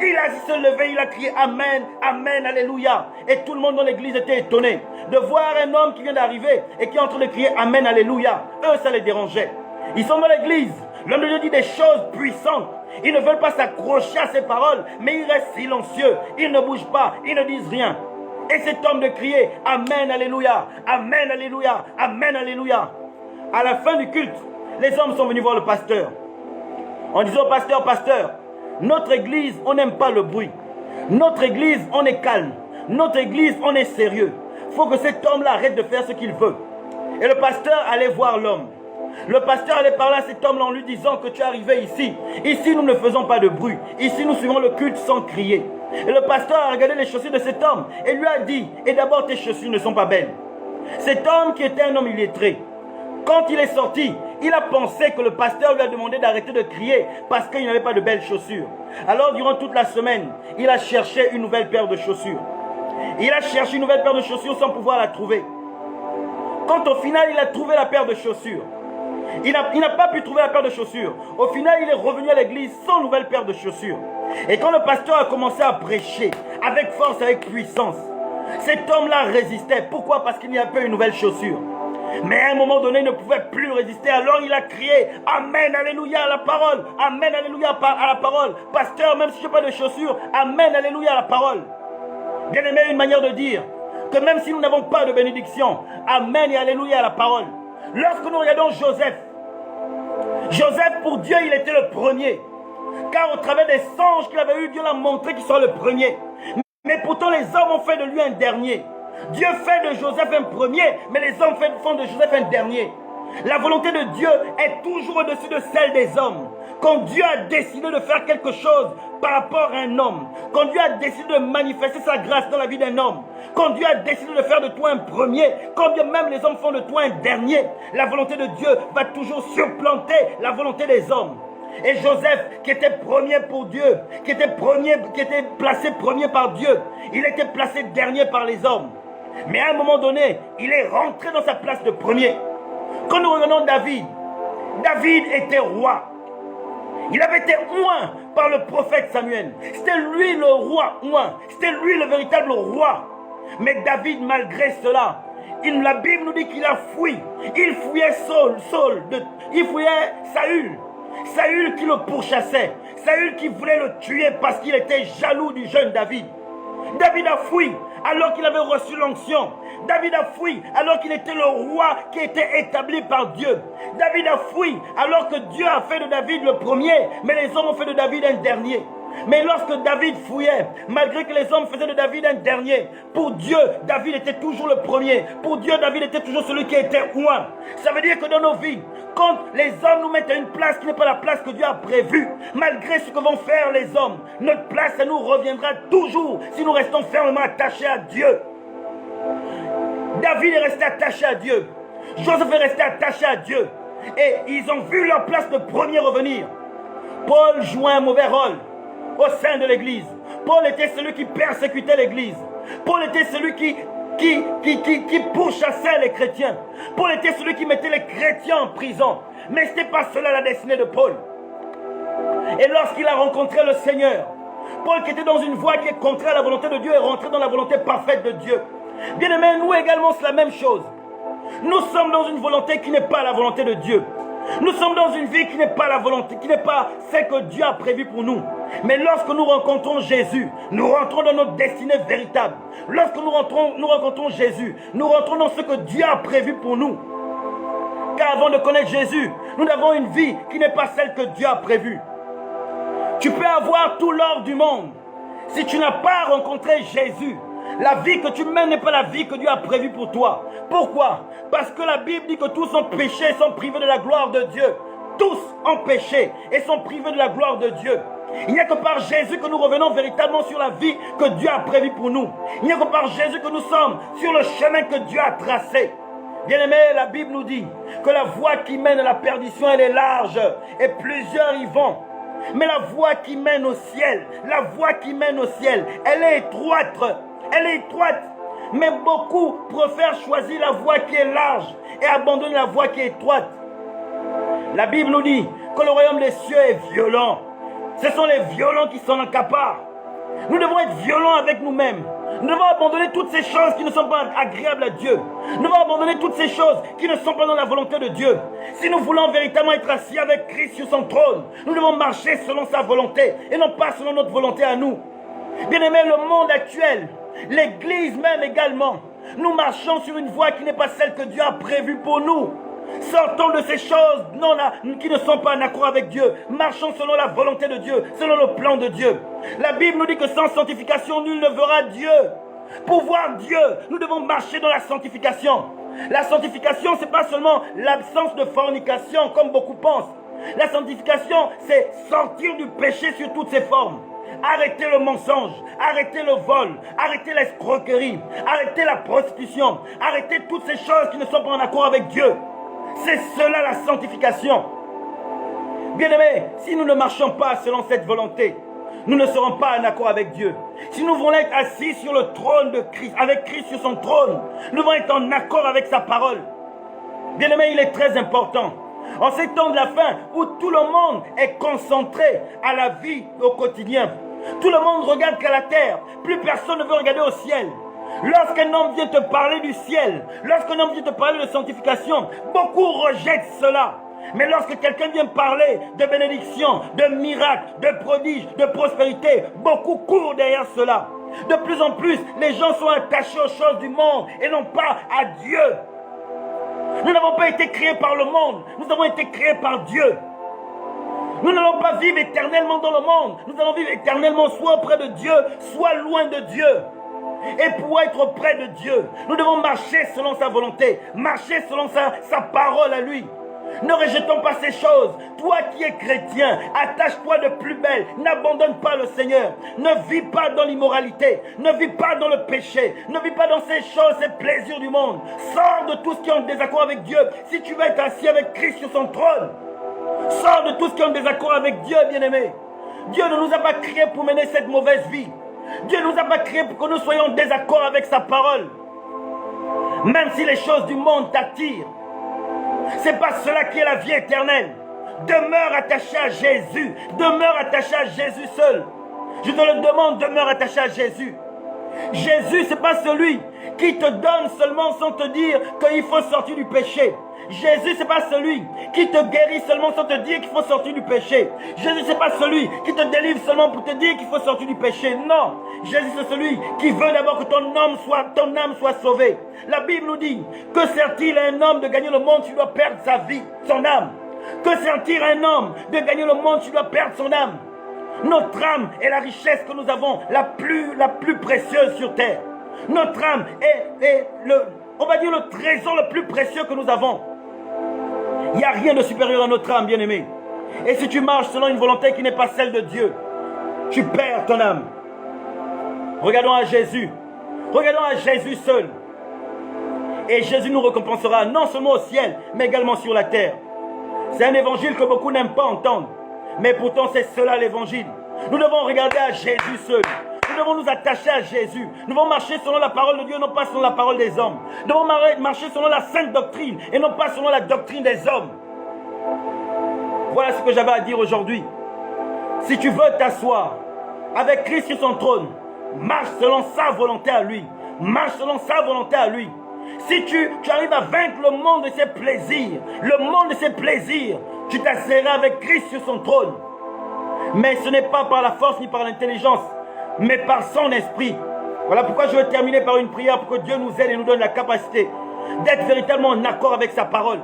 il a se levé, il a crié Amen, Amen, Alléluia. Et tout le monde dans l'église était étonné de voir un homme qui vient d'arriver et qui est en train de crier Amen, Alléluia. Eux, ça les dérangeait. Ils sont dans l'église. L'homme de Dieu dit des choses puissantes. Ils ne veulent pas s'accrocher à ses paroles, mais ils restent silencieux. Ils ne bougent pas, ils ne disent rien. Et cet homme de crier Amen, Alléluia, Amen, Alléluia, Amen, Alléluia. À la fin du culte, les hommes sont venus voir le pasteur en disant Pasteur, notre église, on n'aime pas le bruit. Notre église, on est calme. Notre église, on est sérieux. Il faut que cet homme-là arrête de faire ce qu'il veut. Et le pasteur allait voir l'homme. Le pasteur allait parler à cet homme-là en lui disant que tu es arrivé ici. Ici, nous ne faisons pas de bruit. Ici, nous suivons le culte sans crier. Et le pasteur a regardé les chaussures de cet homme et lui a dit, et d'abord tes chaussures ne sont pas belles. Cet homme qui était un homme illettré, quand il est sorti, Il a pensé que le pasteur lui a demandé d'arrêter de crier parce qu'il n'avait pas de belles chaussures. Alors, durant toute la semaine, il a cherché une nouvelle paire de chaussures. Il a cherché une nouvelle paire de chaussures sans pouvoir la trouver. Quand au final, il a trouvé la paire de chaussures, il n'a pas pu trouver la paire de chaussures. Au final, il est revenu à l'église sans nouvelle paire de chaussures. Et quand le pasteur a commencé à prêcher avec force, avec puissance, cet homme-là résistait. Pourquoi? Parce qu'il n'y a pas une nouvelle chaussure. Mais à un moment donné, il ne pouvait plus résister. Alors il a crié « Amen, alléluia à la parole. Amen, alléluia à la parole. Pasteur, même si je n'ai pas de chaussures, Amen, alléluia à la parole. » Bien aimé, une manière de dire que même si nous n'avons pas de bénédiction, Amen et alléluia à la parole. Lorsque nous regardons Joseph, pour Dieu, il était le premier. Car au travers des songes qu'il avait eu, Dieu l'a montré qu'il sera le premier. Mais pourtant, les hommes ont fait de lui un dernier. Dieu fait de Joseph un premier, mais les hommes font de Joseph un dernier. La volonté de Dieu est toujours au-dessus de celle des hommes. Quand Dieu a décidé de faire quelque chose par rapport à un homme, quand Dieu a décidé de manifester sa grâce dans la vie d'un homme, quand Dieu a décidé de faire de toi un premier, quand bien même les hommes font de toi un dernier, la volonté de Dieu va toujours supplanter la volonté des hommes. Et Joseph, qui était premier pour Dieu, qui était placé premier par Dieu, il était placé dernier par les hommes. Mais à un moment donné, il est rentré dans sa place de premier. Quand nous regardons David, David était roi. Il avait été oint par le prophète Samuel. C'était lui le roi oint. C'était lui le véritable roi. Mais David, malgré cela, la Bible nous dit qu'il a fui. Il fouillait il fouillait Saül. Saül qui le pourchassait. Saül qui voulait le tuer parce qu'il était jaloux du jeune David. David a fui alors qu'il avait reçu l'onction. David a fui alors qu'il était le roi qui était établi par Dieu. David a fui alors que Dieu a fait de David le premier, mais les hommes ont fait de David un dernier. Mais lorsque David fouillait, malgré que les hommes faisaient de David un dernier, pour Dieu, David était toujours le premier. Pour Dieu, David était toujours celui qui était oint. Ça veut dire que dans nos vies, quand les hommes nous mettent à une place qui n'est pas la place que Dieu a prévue, malgré ce que vont faire les hommes, notre place à nous reviendra toujours si nous restons fermement attachés à Dieu. David est resté attaché à Dieu. Joseph est resté attaché à Dieu. Et ils ont vu leur place de premier revenir. Paul jouait un mauvais rôle au sein de l'église. Paul était celui qui persécutait l'église. Paul était celui qui pourchassait les chrétiens. Paul était celui qui mettait les chrétiens en prison. Mais ce n'était pas cela la destinée de Paul. Et lorsqu'il a rencontré le Seigneur, Paul qui était dans une voie qui est contraire à la volonté de Dieu est rentré dans la volonté parfaite de Dieu. Bien aimés, nous également c'est la même chose. Nous sommes dans une volonté qui n'est pas la volonté de Dieu. Nous sommes dans une vie qui n'est pas la volonté, qui n'est pas celle que Dieu a prévue pour nous. Mais lorsque nous rencontrons Jésus, nous rentrons dans notre destinée véritable. Lorsque nous rencontrons Jésus, nous rentrons dans ce que Dieu a prévu pour nous. Car avant de connaître Jésus, nous avons une vie qui n'est pas celle que Dieu a prévue. Tu peux avoir tout l'or du monde. Si tu n'as pas rencontré Jésus, la vie que tu mènes n'est pas la vie que Dieu a prévue pour toi. Pourquoi? Parce que la Bible dit que tous ont péché et sont privés de la gloire de Dieu. Tous ont péché et sont privés de la gloire de Dieu. Il n'y a que par Jésus que nous revenons véritablement sur la vie que Dieu a prévue pour nous. Il n'y a que par Jésus que nous sommes sur le chemin que Dieu a tracé. Bien-aimé, la Bible nous dit que la voie qui mène à la perdition, elle est large et plusieurs y vont. Mais la voie qui mène au ciel, elle est étroite. Elle est étroite, mais beaucoup préfèrent choisir la voie qui est large et abandonner la voie qui est étroite. La Bible nous dit que le royaume des cieux est violent. Ce sont les violents qui s'en accaparent. Nous devons être violents avec nous-mêmes. Nous devons abandonner toutes ces choses qui ne sont pas agréables à Dieu. Nous devons abandonner toutes ces choses qui ne sont pas dans la volonté de Dieu. Si nous voulons véritablement être assis avec Christ sur son trône, nous devons marcher selon sa volonté et non pas selon notre volonté à nous. Bien-aimé, le monde actuel, l'église même également, nous marchons sur une voie qui n'est pas celle que Dieu a prévue pour nous. Sortons de ces choses qui ne sont pas en accord avec Dieu. Marchons selon la volonté de Dieu, selon le plan de Dieu. La Bible nous dit que sans sanctification, nul ne verra Dieu. Pour voir Dieu, nous devons marcher dans la sanctification. La sanctification, ce n'est pas seulement l'absence de fornication, comme beaucoup pensent. La sanctification, c'est sortir du péché sur toutes ses formes. Arrêtez le mensonge, arrêtez le vol, arrêtez l'escroquerie, arrêtez la prostitution, arrêtez toutes ces choses qui ne sont pas en accord avec Dieu. C'est cela la sanctification. Bien-aimés, si nous ne marchons pas selon cette volonté, nous ne serons pas en accord avec Dieu. Si nous voulons être assis sur le trône de Christ, avec Christ sur son trône, nous devons être en accord avec sa parole. Bien-aimés, il est très important. En ces temps de la fin, où tout le monde est concentré à la vie au quotidien, tout le monde regarde qu'à la terre, plus personne ne veut regarder au ciel. Lorsqu'un homme vient te parler du ciel, lorsqu'un homme vient te parler de sanctification, beaucoup rejettent cela. Mais lorsque quelqu'un vient parler de bénédiction, de miracle, de prodige, de prospérité, beaucoup courent derrière cela. De plus en plus, les gens sont attachés aux choses du monde et non pas à Dieu. Nous n'avons pas été créés par le monde, nous avons été créés par Dieu. Nous n'allons pas vivre éternellement dans le monde, nous allons vivre éternellement soit auprès de Dieu, soit loin de Dieu. Et pour être auprès de Dieu, nous devons marcher selon sa volonté, marcher selon sa parole à lui. Ne rejetons pas ces choses. Toi qui es chrétien, attache-toi de plus belle. N'abandonne pas le Seigneur. Ne vis pas dans l'immoralité. Ne vis pas dans le péché. Ne vis pas dans ces choses, ces plaisirs du monde. Sors de tout ce qui est en désaccord avec Dieu. Si tu veux être assis avec Christ sur son trône, sors de tout ce qui est en désaccord avec Dieu, bien-aimé. Dieu ne nous a pas créés pour mener cette mauvaise vie. Dieu ne nous a pas créés pour que nous soyons en désaccord avec sa parole. Même si les choses du monde t'attirent, c'est pas cela qui est la vie éternelle. Demeure attaché à Jésus. Demeure attaché à Jésus seul. Je te le demande, demeure attaché à Jésus. Jésus, c'est pas celui qui te donne seulement sans te dire qu'il faut sortir du péché. Jésus, c'est pas celui qui te guérit seulement sans te dire qu'il faut sortir du péché. Jésus, c'est pas celui qui te délivre seulement pour te dire qu'il faut sortir du péché. Non, Jésus, c'est celui qui veut d'abord que ton âme soit sauvée. La Bible nous dit, que sert-il à un homme de gagner le monde s'il doit perdre sa vie, son âme? Que sert-il à un homme de gagner le monde s'il doit perdre son âme? Notre âme est la richesse que nous avons, la plus précieuse sur terre. Notre âme est on va dire le trésor le plus précieux que nous avons. Il n'y a rien de supérieur à notre âme, bien-aimé. Et si tu marches selon une volonté qui n'est pas celle de Dieu, tu perds ton âme. Regardons à Jésus. Regardons à Jésus seul. Et Jésus nous récompensera non seulement au ciel, mais également sur la terre. C'est un évangile que beaucoup n'aiment pas entendre. Mais pourtant, c'est cela l'évangile. Nous devons regarder à Jésus seul. Nous devons nous attacher à Jésus. Nous devons marcher selon la parole de Dieu, non pas selon la parole des hommes. Nous devons marcher selon la sainte doctrine et non pas selon la doctrine des hommes. Voilà ce que j'avais à dire aujourd'hui. Si tu veux t'asseoir avec Christ sur son trône, marche selon sa volonté à lui. Marche selon sa volonté à lui. Si tu arrives à vaincre le monde de ses plaisirs, tu t'asseoiras avec Christ sur son trône. Mais ce n'est pas par la force ni par l'intelligence, mais par son esprit. Voilà pourquoi je veux terminer par une prière pour que Dieu nous aide et nous donne la capacité d'être véritablement en accord avec sa parole.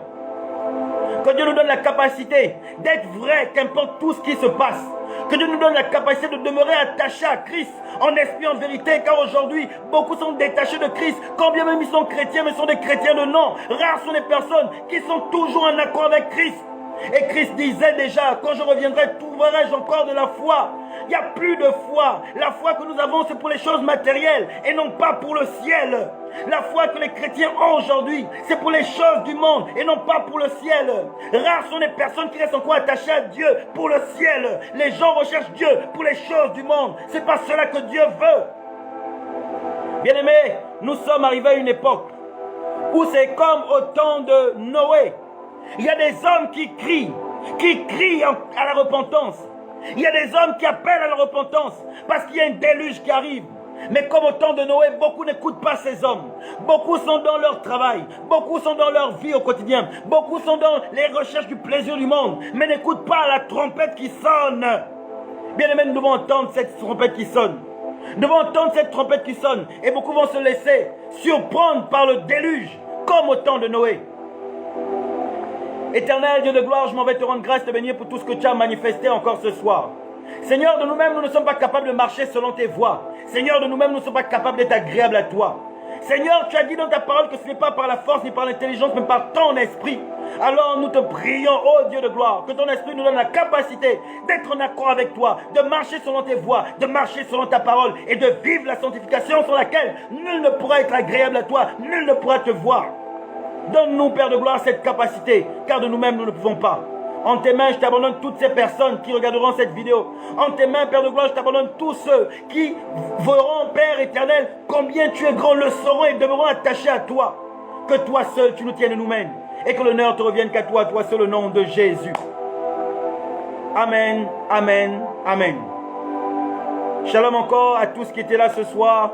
Que Dieu nous donne la capacité d'être vrai, qu'importe tout ce qui se passe. Que Dieu nous donne la capacité de demeurer attachés à Christ, en esprit, en vérité, car aujourd'hui, beaucoup sont détachés de Christ, quand bien même ils sont chrétiens, mais sont des chrétiens de nom. Rares sont les personnes qui sont toujours en accord avec Christ. Et Christ disait déjà, quand je reviendrai, trouverai-je encore de la foi? Il n'y a plus de foi. La foi que nous avons, c'est pour les choses matérielles et non pas pour le ciel. La foi que les chrétiens ont aujourd'hui, c'est pour les choses du monde et non pas pour le ciel. Rares sont les personnes qui restent encore attachées à Dieu pour le ciel. Les gens recherchent Dieu pour les choses du monde. Ce n'est pas cela que Dieu veut. Bien-aimés, nous sommes arrivés à une époque où c'est comme au temps de Noé. Il y a des hommes qui crient à la repentance. Il y a des hommes qui appellent à la repentance parce qu'il y a un déluge qui arrive. Mais comme au temps de Noé, beaucoup n'écoutent pas ces hommes. Beaucoup sont dans leur travail. Beaucoup sont dans leur vie au quotidien. Beaucoup sont dans les recherches du plaisir du monde. Mais n'écoutent pas la trompette qui sonne. Bien aimé, nous devons entendre cette trompette qui sonne. Nous devons entendre cette trompette qui sonne. Et beaucoup vont se laisser surprendre par le déluge, comme au temps de Noé. Éternel Dieu de gloire, je m'en vais te rendre grâce, te bénir pour tout ce que tu as manifesté encore ce soir. Seigneur, de nous-mêmes, nous ne sommes pas capables de marcher selon tes voies. Seigneur, de nous-mêmes, nous ne sommes pas capables d'être agréables à toi. Seigneur, tu as dit dans ta parole que ce n'est pas par la force ni par l'intelligence, mais par ton esprit. Alors nous te prions, ô Dieu de gloire, que ton esprit nous donne la capacité d'être en accord avec toi, de marcher selon tes voies, de marcher selon ta parole et de vivre la sanctification sur laquelle nul ne pourra être agréable à toi, nul ne pourra te voir. Donne-nous, Père de gloire, cette capacité, car de nous-mêmes, nous ne pouvons pas. En tes mains, je t'abandonne toutes ces personnes qui regarderont cette vidéo. En tes mains, Père de gloire, je t'abandonne tous ceux qui verront, Père éternel, combien tu es grand, le sauront et demeureront attachés à toi. Que toi seul, tu nous tiennes et nous mènes. Et que l'honneur te revienne qu'à toi, toi seul, au nom de Jésus. Amen, amen, amen. Shalom encore à tous qui étaient là ce soir.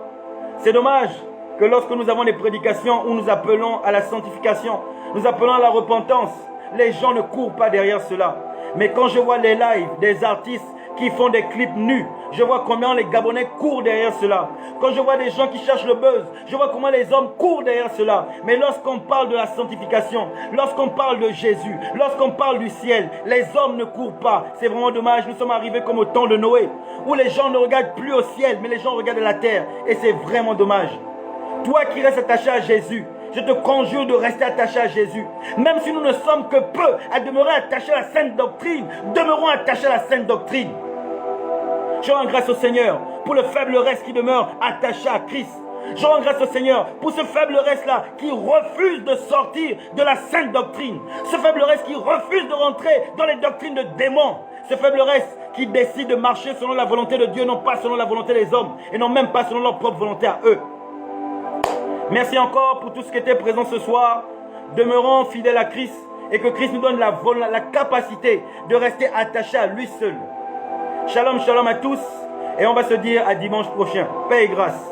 C'est dommage que lorsque nous avons des prédications où nous appelons à la sanctification, nous appelons à la repentance, les gens ne courent pas derrière cela. Mais quand je vois les lives des artistes qui font des clips nus, je vois combien les Gabonais courent derrière cela. Quand je vois des gens qui cherchent le buzz, je vois comment les hommes courent derrière cela. Mais lorsqu'on parle de la sanctification, lorsqu'on parle de Jésus, lorsqu'on parle du ciel, les hommes ne courent pas. C'est vraiment dommage. Nous sommes arrivés comme au temps de Noé, où les gens ne regardent plus au ciel, mais les gens regardent la terre. Et c'est vraiment dommage. Toi qui restes attaché à Jésus, je te conjure de rester attaché à Jésus. Même si nous ne sommes que peu à demeurer attachés à la sainte doctrine, demeurons attachés à la sainte doctrine. Je rends grâce au Seigneur pour le faible reste qui demeure attaché à Christ. Je rends grâce au Seigneur pour ce faible reste-là qui refuse de sortir de la sainte doctrine. Ce faible reste qui refuse de rentrer dans les doctrines de démons. Ce faible reste qui décide de marcher selon la volonté de Dieu, non pas selon la volonté des hommes, et non même pas selon leur propre volonté à eux. Merci encore pour tout ce qui était présent ce soir. Demeurons fidèles à Christ et que Christ nous donne la capacité de rester attachés à lui seul. Shalom, shalom à tous et on va se dire à dimanche prochain. Paix et grâce.